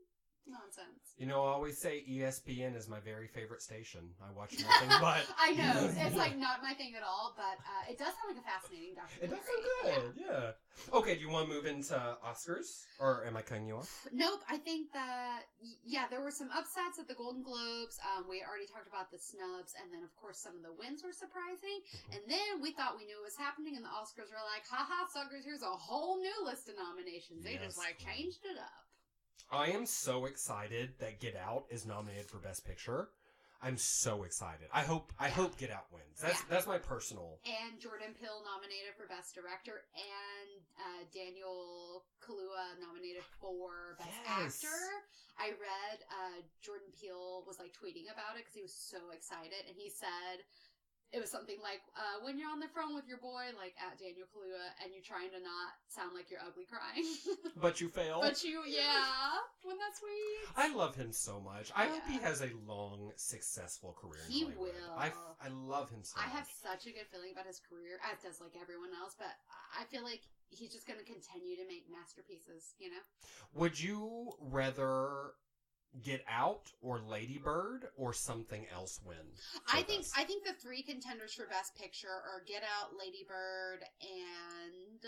nonsense. I always say ESPN is my very favorite station. I watch nothing but... I know. It's not my thing at all, but it does sound like a fascinating documentary. It does sound good, yeah. Okay, do you want to move into Oscars? Or am I cutting you off? Nope. I think that, there were some upsets at the Golden Globes. We already talked about the snubs, and then, of course, some of the wins were surprising. And then we thought we knew what was happening, and the Oscars were like, haha, suckers, here's a whole new list of nominations. They just, changed it up. I am so excited that Get Out is nominated for Best Picture. I'm so excited. I hope Get Out wins. That's my personal. And Jordan Peele nominated for Best Director, and Daniel Kaluuya nominated for Best Actor. I read Jordan Peele was tweeting about it because he was so excited, and he said it was something like, when you're on the phone with your boy, like, at Daniel Kaluuya, and you're trying to not sound like you're ugly crying. But you fail. But you, yeah. Wasn't that sweet? I love him so much. I hope he has a long, successful career in Hollywood. Will. I love him so much. I have such a good feeling about his career, as does, like, everyone else, but I feel like he's just going to continue to make masterpieces, you know? Would you rather Get Out or Lady Bird or something else win? I think the three contenders for Best Picture are Get Out, Lady Bird, and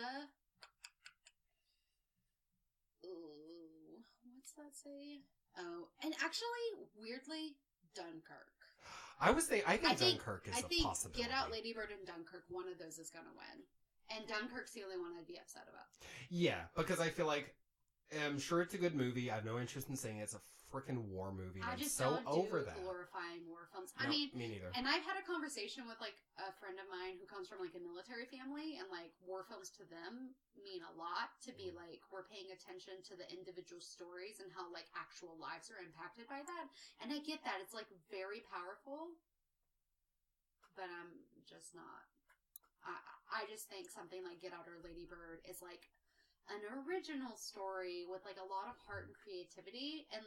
what's that say? Oh, and actually, weirdly, Dunkirk. I think Dunkirk is a possibility. Get Out, Lady Bird, and Dunkirk. One of those is going to win, and Dunkirk's the only one I'd be upset about. Yeah, because I feel like I'm sure it's a good movie. I have no interest in saying it's a freaking war movie. I just so don't over do that. glorifying war films. No, I mean, me neither. And I've had a conversation with like a friend of mine who comes from like a military family, and like war films to them mean a lot. To be like, we're paying attention to the individual stories and how like actual lives are impacted by that. And I get that it's like very powerful, but I'm just not. I just think something like Get Out or Lady Bird is like an original story with like a lot of heart and creativity, and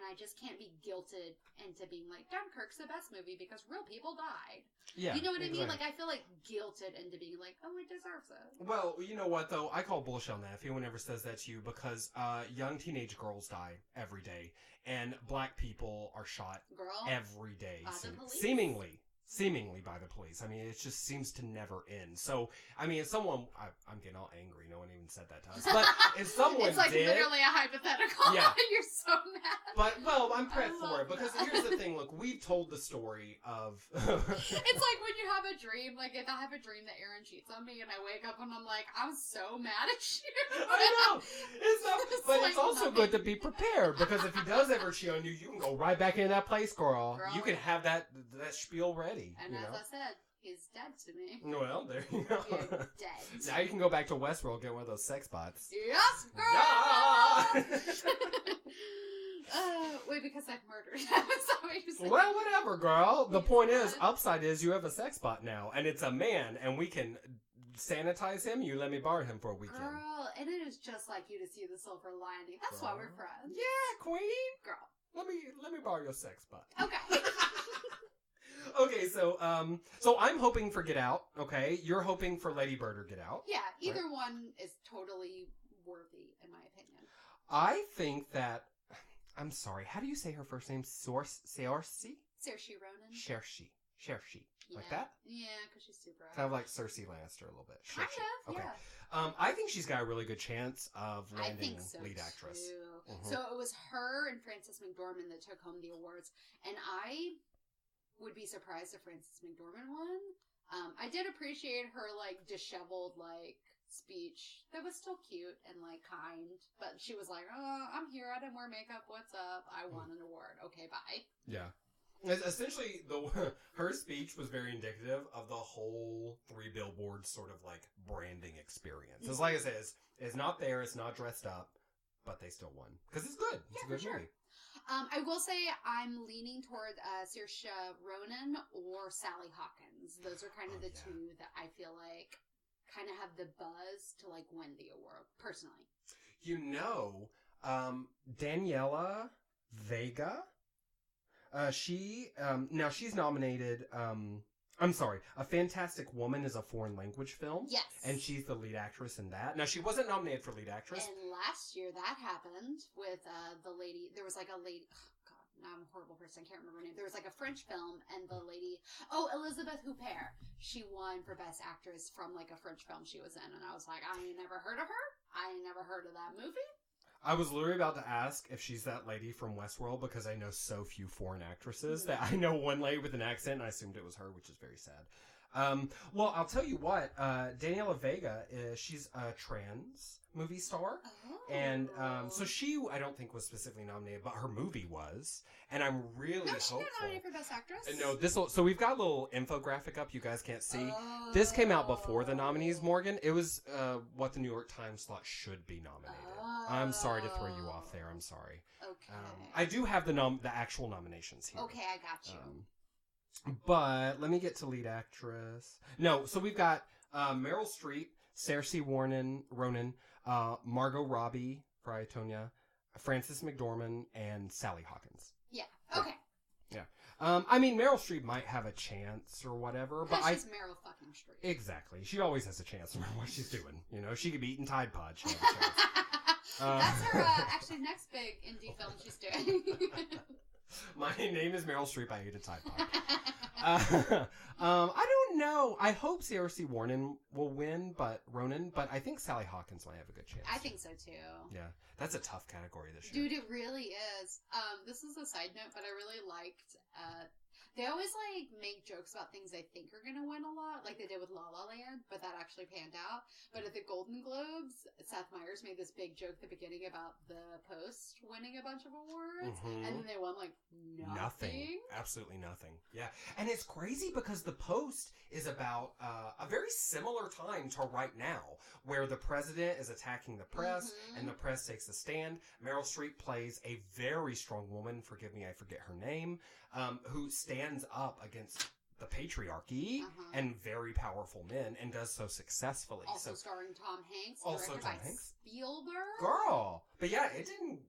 I just can't be guilted into being like, Dunkirk's the best movie because real people died. Yeah, you know what I mean? Like, I feel like guilted into being like, oh, it deserves it. Well, you know what though? I call bullshit on that if anyone ever says that to you, because young teenage girls die every day, and black people are shot every day, seemingly by the police. I mean, it just seems to never end. So, I mean, if someone... I'm getting all angry. No one even said that to us. But if someone it's like did... literally a hypothetical. Yeah. You're so mad. But, well, I'm prepped for it. Because here's the thing. Look, we've told the story of... It's like when you have a dream. Like, if I have a dream that Aaron cheats on me and I wake up and I'm like, I'm so mad at you. I know. But it's also good to be prepared. Because if he does ever cheat on you, you can go right back into that place, girl. You can have that spiel ready. And as I said, he's dead to me. Well, there you go. You're dead. Now you can go back to Westworld and get one of those sex bots. Yes, girl! Yeah! Wait, because I've murdered him. Well, whatever, girl. The point is, upside is you have a sex bot now, and it's a man, and we can sanitize him. You let me borrow him for a weekend. Girl, and it is just like you to see the silver lining. That's why we're friends. Yeah, queen. Girl. Let me borrow your sex bot. Okay. Okay, so I'm hoping for Get Out, okay? You're hoping for Lady Bird or Get Out. Yeah, either one is totally worthy, in my opinion. I think that... I'm sorry, how do you say her first name? Saoirse Ronan? Saoirse. Like that? Yeah, because she's super kind of like Cersei Lannister a little bit. Kind of, okay. Yeah. I think she's got a really good chance of landing lead actress. Too. Mm-hmm. So it was her and Frances McDormand that took home the awards, and I would be surprised if Frances McDormand won. I did appreciate her, like, disheveled, like, speech that was still cute and, like, kind, but she was like, oh, I'm here, I didn't wear makeup, what's up, I won an award, okay, bye. Yeah. Essentially, her speech was very indicative of the whole 3 Billboards sort of, like, branding experience. It's like I said, it's not there, it's not dressed up, but they still won. Because it's good. It's a good movie. I will say I'm leaning toward Saoirse Ronan or Sally Hawkins. Those are kind of the two that I feel like kind of have the buzz to like win the award, personally. You know, Daniela Vega, she's nominated, I'm sorry, A Fantastic Woman is a foreign language film. Yes. And she's the lead actress in that. Now, she wasn't nominated for lead actress. And last year that happened with the lady, there was like a lady, oh God, now I'm a horrible person, I can't remember her name. There was like a French film, and the lady, Elizabeth Huppert, she won for Best Actress from like a French film she was in. And I was like, I ain't never heard of her. I ain't never heard of that movie. I was literally about to ask if she's that lady from Westworld because I know so few foreign actresses that I know one lady with an accent and I assumed it was her, which is very sad. Well, I'll tell you what, Daniela Vega, she's a trans movie star. Oh. And so she, I don't think was specifically nominated, but her movie was. And I'm really hopeful. She got nominated for Best Actress? No, so we've got a little infographic up you guys can't see. Oh. This came out before the nominees, Morgan. It was what the New York Times thought should be nominated. Oh. I'm sorry to throw you off there. I'm sorry. Okay. I do have the actual nominations here. Okay, I got you. But let me get to lead actress. No, so we've got Meryl Streep, Saoirse Ronan, Margot Robbie for Itonia, Frances McDormand, and Sally Hawkins. Yeah. Okay. Yeah. I mean, Meryl Streep might have a chance or whatever, but she's Meryl fucking Streep. Exactly. She always has a chance no matter what she's doing. You know, she could be eating Tide Pods. She has a chance. That's her, actually, next big indie film she's doing. My name is Meryl Streep. I ate a Tide Pod. I don't know. I hope Saoirse Ronan will win, but I think Sally Hawkins might have a good chance. I think so too. Yeah, that's a tough category this year. Dude, it really is. This is a side note, but I really liked. They always like make jokes about things they think are gonna win a lot, like they did with La La Land, but that actually panned out. But at the Golden Globes, Seth Meyers made this big joke at the beginning about the Post winning a bunch of awards, and then they won like nothing. Absolutely nothing. Yeah, and it's crazy because the Post is about a very similar time to right now, where the president is attacking the press, and the press takes a stand. Meryl Streep plays a very strong woman. Forgive me, I forget her name. Who stands up against the patriarchy and very powerful men and does so successfully. Also starring Tom Hanks. Also Tom Hanks. Spielberg. Girl. But yeah, it didn't...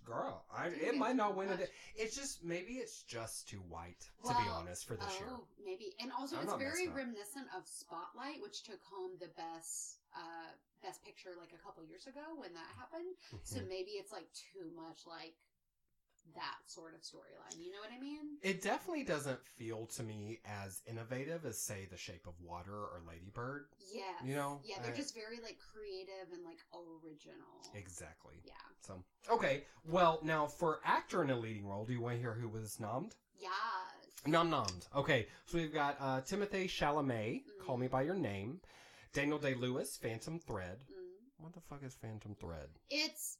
Girl. It might not win it. It's just... Maybe it's just too white, to be honest, for this year. Oh, maybe. And also, it's very reminiscent of Spotlight, which took home the best picture like a couple years ago when that happened. So maybe it's like too much like that sort of storyline. You know what I mean? It definitely doesn't feel to me as innovative as, say, The Shape of Water or Lady Bird. Yeah. You know? Yeah, they're just very, like, creative and, like, original. Exactly. Yeah. So, okay. Well, now, for actor in a leading role, do you want to hear who was nommed? Yes. Nommed. Okay. So we've got Timothée Chalamet, Call Me By Your Name. Daniel Day-Lewis, Phantom Thread. What the fuck is Phantom Thread? It's...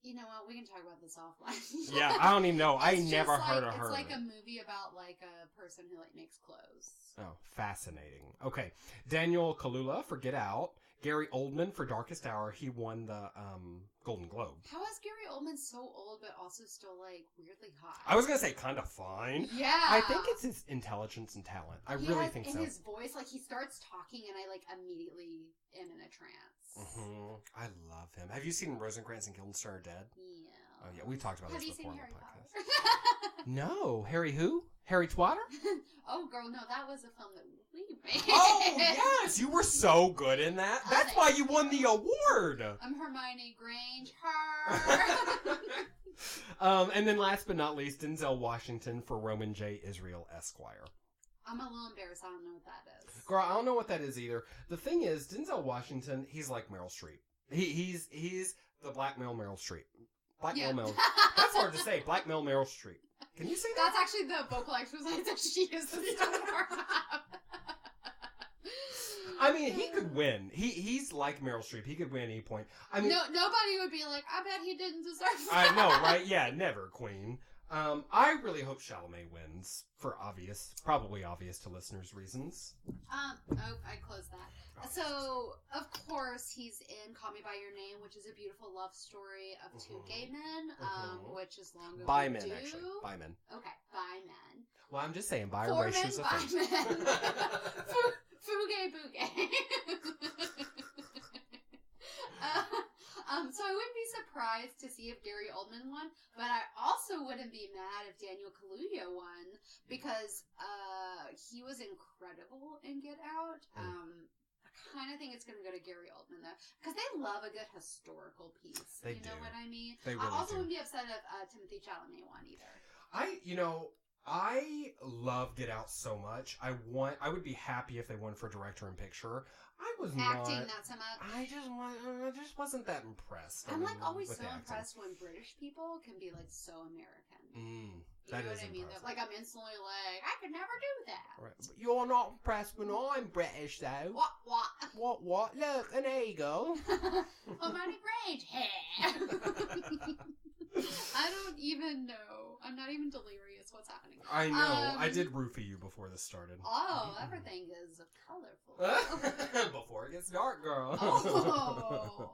You know what? We can talk about this offline. Yeah, I don't even know. I never heard of her. It's like a movie about like a person who like makes clothes. Oh, fascinating. Okay, Daniel Kaluuya for Get Out. Gary Oldman for Darkest Hour. He won the Golden Globe. How is Gary Oldman so old but also still like weirdly hot? I was gonna say kind of fine. Yeah. I think it's his intelligence and talent. I really think so. And his voice, like he starts talking, and I like immediately am in a trance. I love him. Have you seen Rosencrantz and Guildenstern Are Dead? Yeah. Oh yeah, we talked about this before on the Harry podcast. No, Harry who? Harry Twatter? Oh, girl, no, that was a film that we made. Oh, yes, you were so good in that. That's why you won the award. I'm Hermione Granger. And then last but not least, Denzel Washington for Roman J. Israel Esquire. I'm a little embarrassed. I don't know what that is. Girl, I don't know what that is either. The thing is, Denzel Washington, he's like Meryl Streep. He's the black male Meryl Streep. Black male Meryl. That's hard to say. Black male Meryl Streep. Can you say that? That's actually the vocal exercise that she uses to warm up. I mean, he could win. He's like Meryl Streep. He could win at any point. I mean, nobody would be like, I bet he didn't deserve that. I know, right? Yeah, never, Queen. I really hope Chalamet wins for probably obvious to listeners' reasons. I closed that. So, of course, he's in Call Me By Your Name, which is a beautiful love story of two gay men, which is long overdue. Bi men, actually. Bi men. Okay, bi men. Well, I'm just saying, biracial is a thing. Fugue boogie. So I wouldn't be surprised to see if Gary Oldman won, but I also wouldn't be mad if Daniel Kaluuya won, because he was incredible in Get Out. I kind of think it's going to go to Gary Oldman, though, because they love a good historical piece. They you know what I mean? They really I also do. wouldn't be upset if Timothée Chalamet won either. I love Get Out so much. I would be happy if they won for director and picture. I was acting not so much. I just wasn't that impressed. I'm like always so impressed when British people can be like so American. You know what I mean? Like I'm instantly like, I could never do that. Right. But you're not impressed when I'm British, though. What? Look, an eagle. Hermione Granger. I don't even know. I'm not even delirious. What's happening? I know. I did roofie you before this started. Oh, everything is colorful. Before it gets dark, girl. Oh.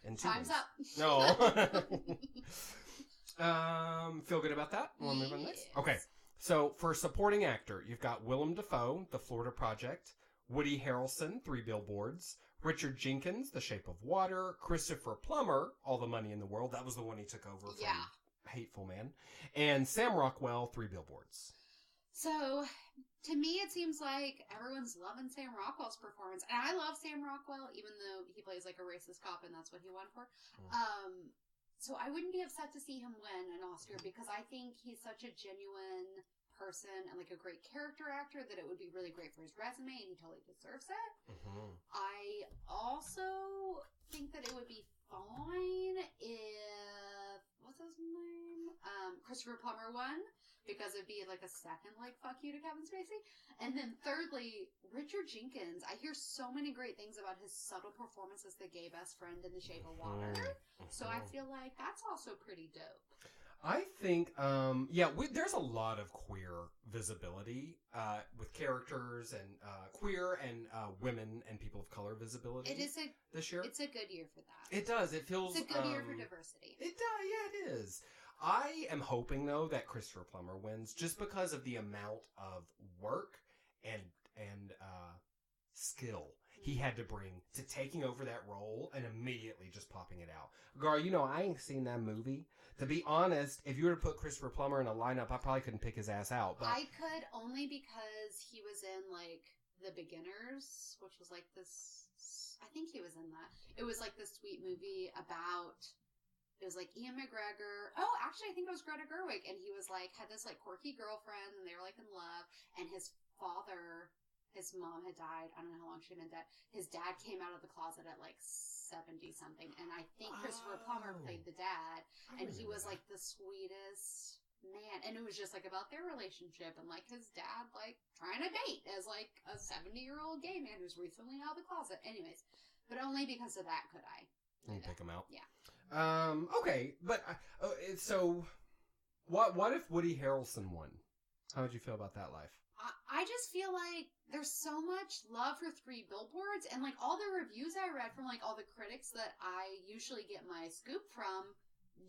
And Time's up. No. Feel good about that? Want to move on next? Okay. So for supporting actor, you've got Willem Dafoe, The Florida Project, Woody Harrelson, 3 Billboards, Richard Jenkins, The Shape of Water, Christopher Plummer, All the Money in the World. That was the one he took over from Hateful Man. And Sam Rockwell, 3 Billboards. So, to me, it seems like everyone's loving Sam Rockwell's performance. And I love Sam Rockwell, even though he plays like a racist cop and that's what he won for. So I wouldn't be upset to see him win an Oscar because I think he's such a genuine person and like a great character actor that it would be really great for his resume and he totally deserves it. I also think that it would be fine if what's his name? Christopher Plummer won because it'd be like a second like fuck you to Kevin Spacey. And then thirdly, Richard Jenkins. I hear so many great things about his subtle performance as the gay best friend in The Shape of Water. So I feel like that's also pretty dope. I think, there's a lot of queer visibility with characters and queer and women and people of color visibility. It is this year. It's a good year for that. It does. It feels. It's a good year for diversity. It does. Yeah, it is. I am hoping though that Christopher Plummer wins just because of the amount of work and skill he had to bring to taking over that role and immediately just popping it out. Girl, I ain't seen that movie. To be honest, if you were to put Christopher Plummer in a lineup, I probably couldn't pick his ass out. But I could only because he was in, like, The Beginners, which was, like, this... I think he was in that. It was, like, this sweet movie about... It was, like, Ian McGregor. Oh, actually, I think it was Greta Gerwig. And he was, like, had this, like, quirky girlfriend, and they were, like, in love. And his father... His mom had died. I don't know how long she'd been dead. His dad came out of the closet at like 70-something. And I think Christopher Plummer played the dad. And he was like the sweetest man. And it was just like about their relationship. And like his dad like trying to date as like a 70-year-old gay man who's recently out of the closet. Anyways. But only because of that could I. Pick him out. Yeah. Okay. But so what if Woody Harrelson won? How would you feel about that life? I just feel like there's so much love for 3 Billboards, and like all the reviews I read from like all the critics that I usually get my scoop from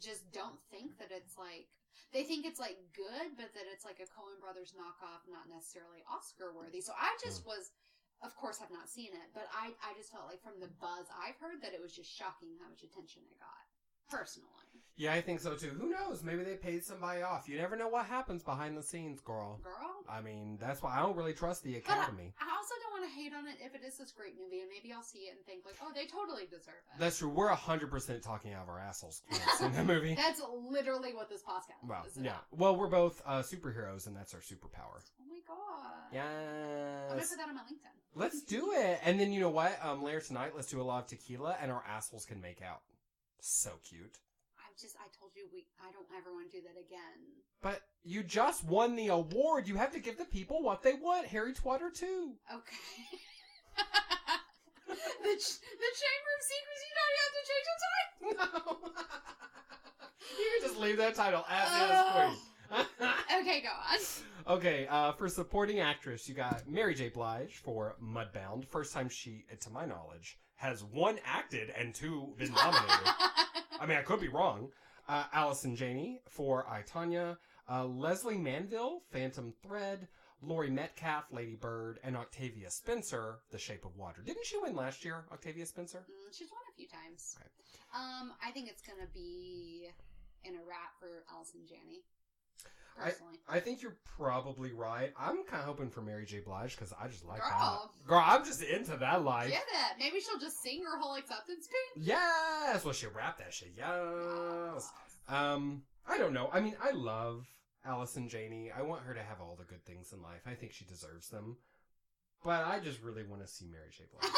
just don't think that it's like, they think it's like good, but that it's like a Coen Brothers knockoff, not necessarily Oscar worthy. So I just was, of course have not seen it, but I just felt like from the buzz I've heard that it was just shocking how much attention it got, personally. Yeah, I think so too. Who knows? Maybe they paid somebody off. You never know what happens behind the scenes, girl. I mean, that's why I don't really trust the Academy. But I also don't want to hate on it if it is this great movie, and maybe I'll see it and think like, oh, they totally deserve it. That's true. We're 100% talking out of our assholes in the movie. That's literally what this podcast is about. Yeah. Well, we're both superheroes, and that's our superpower. Oh my god. Yes. I'm gonna put that on my LinkedIn. Let's do it. And then you know what? Later tonight, let's do a lot of tequila, and our assholes can make out. So cute. I told you I don't ever want to do that again. But you just won the award. You have to give the people what they want. Harry Twatter too. Okay. the Chamber of Secrets, you know you have to change the title. No. You can just leave that title as is, please. Okay, go on. Okay, for supporting actress, you got Mary J. Blige for Mudbound. First time she, to my knowledge, has 1 acted and 2 been nominated. I mean, I could be wrong. Allison Janney for I, Tonya. Leslie Manville, Phantom Thread. Laurie Metcalf, Lady Bird. And Octavia Spencer, The Shape of Water. Didn't she win last year, Octavia Spencer? She's won a few times. Okay. I think it's going to be in a wrap for Allison Janney. Personally. I think you're probably right. I'm kind of hoping for Mary J. Blige because I just like Girl. that. Girl, I'm just into that life. Get it. Maybe she'll just sing her whole acceptance speech. Yes. Well, she'll rap that shit. Yes. I don't know. I mean, I love Allison Janney. I want her to have all the good things in life. I think she deserves them. But I just really want to see Mary J. Blige.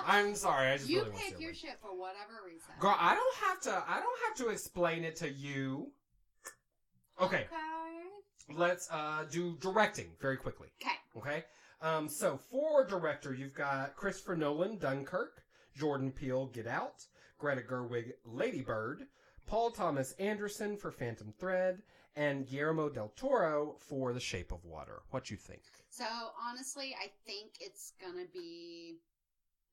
I'm sorry. I just really want to see her. You pick your shit for whatever reason. Girl, I don't have to explain it to you. Okay. Let's do directing very quickly. Okay. So for director, you've got Christopher Nolan, Dunkirk, Jordan Peele, Get Out, Greta Gerwig, Lady Bird, Paul Thomas Anderson for Phantom Thread, and Guillermo del Toro for The Shape of Water. What you think? So honestly, I think it's gonna be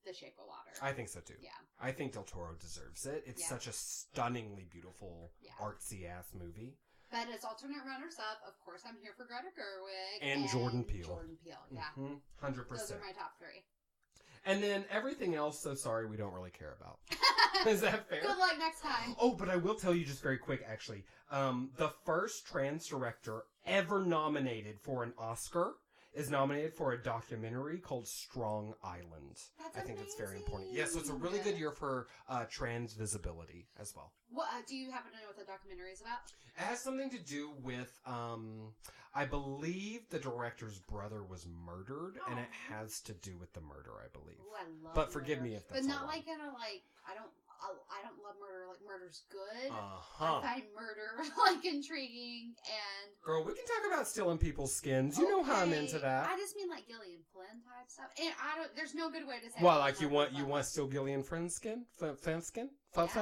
The Shape of Water. I think so too. Yeah. I think del Toro deserves it. It's such a stunningly beautiful, artsy ass movie. But as alternate runners-up, of course, I'm here for Greta Gerwig. And Jordan Peele. Jordan Peele, yeah. 100%. Those are my top 3. And then everything else, so sorry, we don't really care about. Is that fair? Good luck next time. Oh, but I will tell you just very quick, actually. The first trans director ever nominated for an Oscar is nominated for a documentary called Strong Island. That's I think that's very amazing. important. Yeah, so it's a really good year for trans visibility as well. What, do you happen to know what the documentary is about? It has something to do with, I believe the director's brother was murdered, and it has to do with the murder, I believe. Ooh, I love But forgive murder. me if that's But not all like in a, like, I don't love murder, like, murder's good. Uh-huh. I find murder, like, intriguing, and... Girl, we can talk about stealing people's skins. You know how I'm into that. I just mean, like, Gillian Flynn type stuff. And there's no good way to say Well, it. like, you want to steal Gillian Flynn's skin? Flynn's skin? Yes.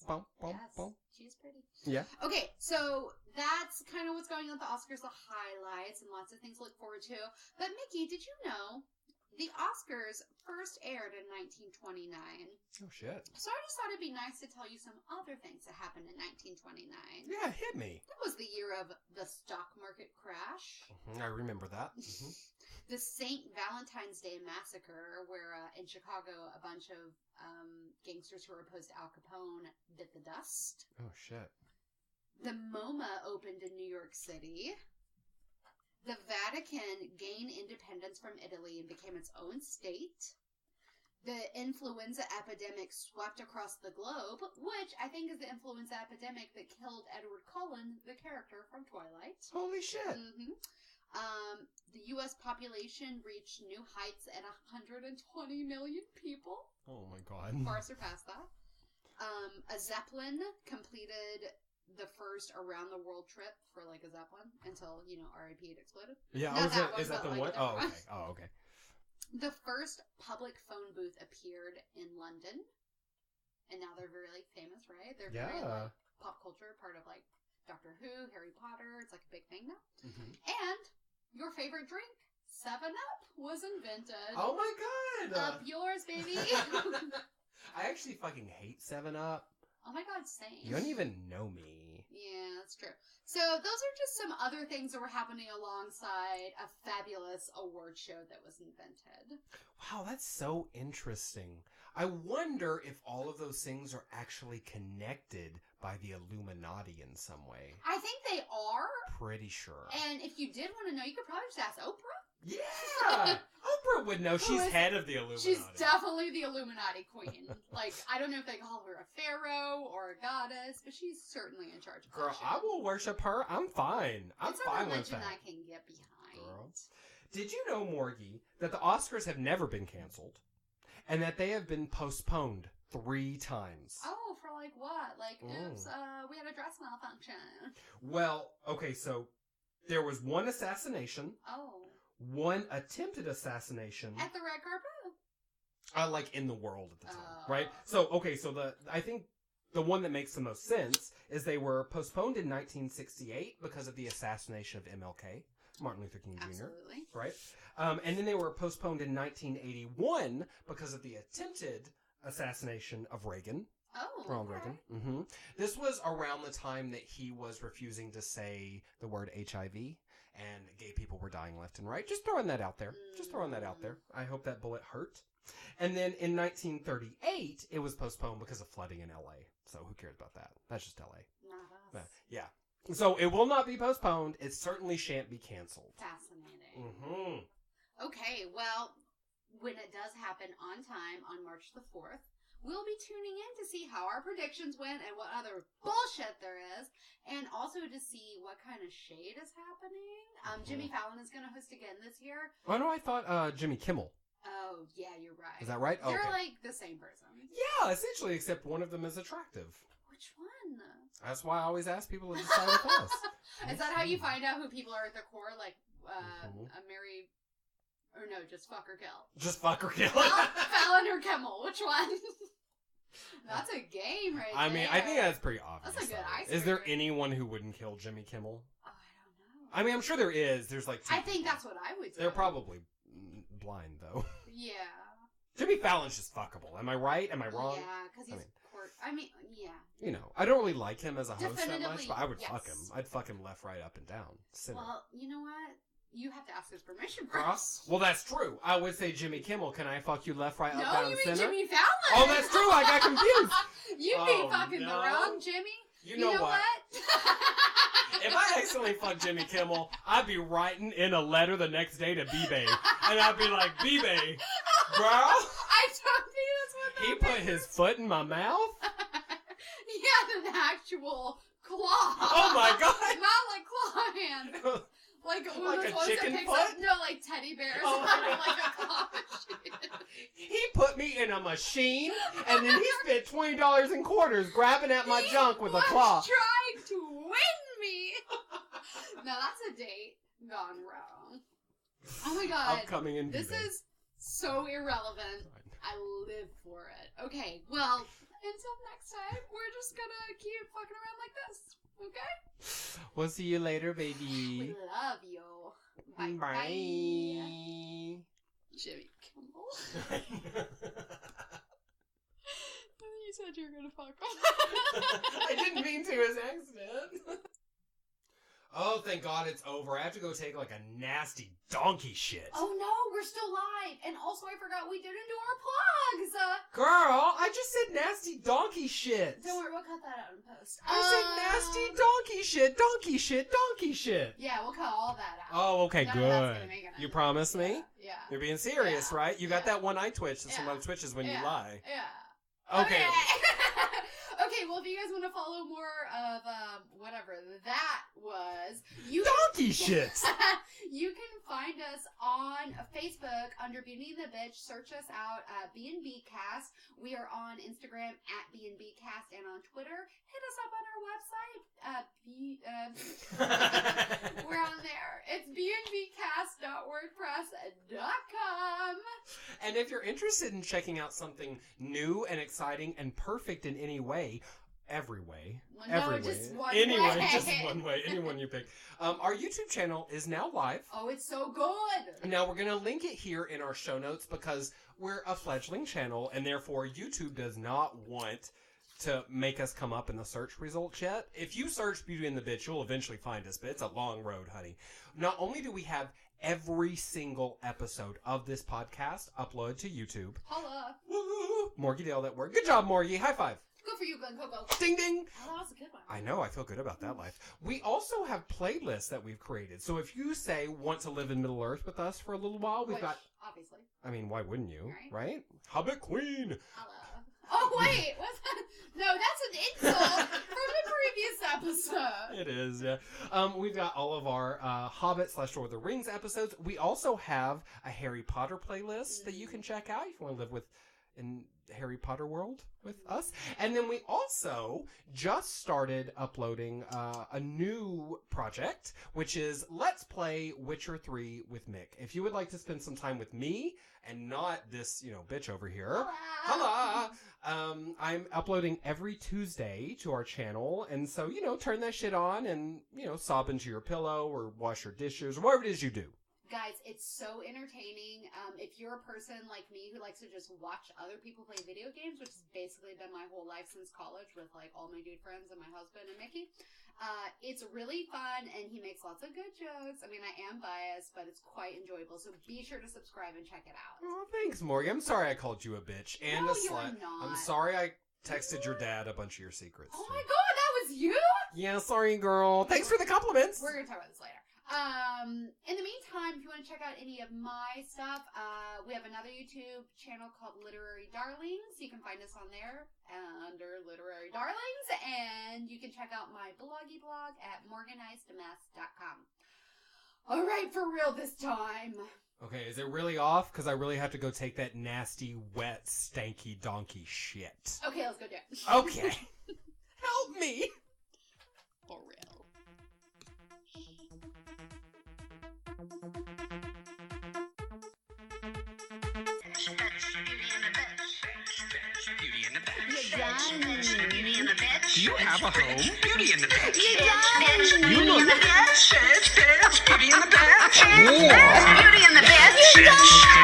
Bum, bum, Yes. bum. She's pretty. Yeah. Okay, so that's kind of what's going on at the Oscars, the highlights, and lots of things to look forward to. But, Mickey, did you know the Oscars first aired in 1929? Oh, shit. So I just thought it'd be nice to tell you some other things that happened in 1929. Yeah, hit me. That was the year of the stock market crash. I remember that. The St. Valentine's Day Massacre, where in Chicago, a bunch of gangsters who were opposed to Al Capone bit the dust. Oh, shit. The MoMA opened in New York City. The Vatican gained independence from Italy and became its own state. The influenza epidemic swept across the globe, which I think is the influenza epidemic that killed Edward Cullen, the character from Twilight. Holy shit. The U.S. population reached new heights at 120 million people. Oh, my God. Far surpassed that. A Zeppelin completed the first around-the-world trip for, like, a Zeppelin until, RIP it exploded. Yeah, is that the one? Oh, okay. The first public phone booth appeared in London. And now they're very, like, famous, right? They're very, like, pop culture, part of, like, Doctor Who, Harry Potter. It's, like, a big thing now. And your favorite drink, 7-Up, was invented. Oh, my God! Up yours, baby! I actually fucking hate 7-Up. Oh my God, same. You don't even know me. Yeah, that's true. So those are just some other things that were happening alongside a fabulous award show that was invented. Wow, that's so interesting. I wonder if all of those things are actually connected by the Illuminati in some way. I think they are. Pretty sure. And if you did want to know, you could probably just ask Oprah. Yeah! Oprah would know. She's head of the Illuminati. She's definitely the Illuminati queen. Like, I don't know if they call her a pharaoh or a goddess, but she's certainly in charge of Girl, that shit. I will worship her. I'm fine. I'm it's fine a with religion that. I can get behind. Girl. Did you know, Morgie, that the Oscars have never been canceled? And that they have been postponed 3 times. Oh, for like what? Like, oops, we had a dress malfunction. Well, okay, so there was one assassination. Oh. One attempted assassination. At the red carpet? Like in the world at the time, right? So, okay, so I think the one that makes the most sense is they were postponed in 1968 because of the assassination of MLK, Martin Luther King Jr. Absolutely. Right? And then they were postponed in 1981 because of the attempted assassination of Reagan. Oh, Ronald Reagan. This was around the time that he was refusing to say the word HIV, and gay people were dying left and right. Just throwing that out there. I hope that bullet hurt. And then in 1938, it was postponed because of flooding in LA. So who cares about that? That's just LA. Not us. Yeah. So it will not be postponed. It certainly shan't be canceled. Fascinating. Okay, well, when it does happen on time on March the 4th, we'll be tuning in to see how our predictions went and what other bullshit there is, and also to see what kind of shade is happening. Jimmy Fallon is going to host again this year. Oh, no, I thought Jimmy Kimmel. Oh, yeah, you're right. Is that right? They're okay. like the same person. Yeah, essentially, except one of them is attractive. Which one? That's why I always ask people to decide with us. Is that how you find out who people are at their core? Like, a Mary... Or no, just fuck or kill. Just fuck or kill. Fallon or Kimmel, which one? That's a game right there. I mean, I think that's pretty obvious. That's a good icebreaker. Is there anyone who wouldn't kill Jimmy Kimmel? Oh, I don't know. I mean, I'm sure there is. There's like 2 I think people. that's what I would do. They're probably blind, though. Yeah. Jimmy Fallon's just fuckable. Am I right? Am I wrong? Yeah, because he's Or, I mean, yeah. You know, I don't really like him as a host that much, Definitively, but I would yes. fuck him. I'd fuck him left, right, up, and down. Center. Well, you know what? You have to ask his permission Cross? first. Well, that's true. I would say Jimmy Kimmel. Can I fuck you left, right, up, No, down, you and mean center? Jimmy Fallon. Oh, that's true. I got confused. You'd Oh, be fucking no. the wrong Jimmy. You know what? If I accidentally fuck Jimmy Kimmel, I'd be writing in a letter the next day to B-Bay. And I'd be like, B-Bay, girl, I don't think that's what that he put his foot in my mouth? He had an actual claw. Oh my God. Not like claw hand. Like one of Like those a ones chicken that picks foot? up, no, like teddy bears Oh. having like a claw machine. He put me in a machine, and then he spent $20 in quarters grabbing at my junk with a claw. He was trying to win me. Now that's a date gone wrong. Oh my God. Upcoming in This B-Bay. is so irrelevant. I live for it. Okay, well, until next time, we're just gonna keep fucking around like this. Okay? We'll see you later, baby. We love you. Bye. Bye. Jimmy Kimmel. You said you were gonna fuck him. I didn't mean to as accident. Oh, thank God it's over. I have to go take like a nasty donkey shit. Oh no, we're still live. And also I forgot we didn't do our plugs. Girl, I just said nasty donkey shit. Don't worry, we'll cut that out in post. I said nasty donkey shit, donkey shit, donkey shit. Yeah, we'll cut all that out. Oh, okay, None of that's good. gonna make it You in. promise me? Yeah. You're being serious, Yeah. right? You got Yeah. that one eye twitch that Yeah. somebody twitches when you Yeah. lie. Yeah. Okay. Okay, well, if you guys want to follow more of whatever that was, you Donkey shit. you can find us on Facebook under Beauty and the Bitch. Search us out at B&B Cast. We are on Instagram at B&B Cast and on Twitter. Hit us up on our website. We're on there. It's bnbcast.wordpress.com. And if you're interested in checking out something new and exciting and perfect in any way, every way, Well, no, every way, just one anyway, way. just one way, anyone you pick. Our YouTube channel is now live. Oh, it's so good. Now we're gonna link it here in our show notes because we're a fledgling channel, and therefore YouTube does not want to make us come up in the search results yet. If you search Beauty and the Bitch, you'll eventually find us, but it's a long road, honey. Not only do we have every single episode of this podcast uploaded to YouTube. Holla. Woo! Morgie did all that work. Good job, Morgie. High five. Good for you, Glen Coco. Ding, ding. Oh, that was a good one. I know. I feel good about that life. We also have playlists that we've created. So if you say want to live in Middle Earth with us for a little while, we've Which, got... obviously. I mean, why wouldn't you? Right. Right? Hobbit Queen. Holla. Oh, wait. What's that? No, that's an insult from the previous episode. It is, yeah. We've got all of our Hobbit / Lord of the Rings episodes. We also have a Harry Potter playlist that you can check out if you want to live in Harry Potter world with us. And then we also just started uploading a new project, which is Let's Play Witcher 3 with Mick. If you would like to spend some time with me and not this, bitch over here. Holla! I'm uploading every Tuesday to our channel, and so, turn that shit on and, sob into your pillow or wash your dishes or whatever it is you do. Guys, it's so entertaining. If you're a person like me who likes to just watch other people play video games, which has basically been my whole life since college with like all my dude friends and my husband and Mickey, it's really fun and he makes lots of good jokes. I mean, I am biased, but it's quite enjoyable. So be sure to subscribe and check it out. Oh, thanks, Morgan. I'm sorry I called you a bitch and No, a you're slut. not. I'm sorry I texted your dad a bunch of your secrets. Oh my god, that was you? Yeah, sorry, girl. Thanks for the compliments. We're gonna talk about this later. In the meantime, if you want to check out any of my stuff, we have another YouTube channel called Literary Darlings. You can find us on there under Literary Darlings, and you can check out my bloggy blog at morganizedmess.com. All right, for real this time. Okay, is it really off? Because I really have to go take that nasty, wet, stanky donkey shit. Okay, let's go do it. Okay. Help me. For real. Beauty and the Bitch. You're done. Beauty and the Bitch. Do you have a home? Beauty and the Bitch. You're done. You look. Bitch, bitch, Beauty and the Bitch. Beauty and the Bitch.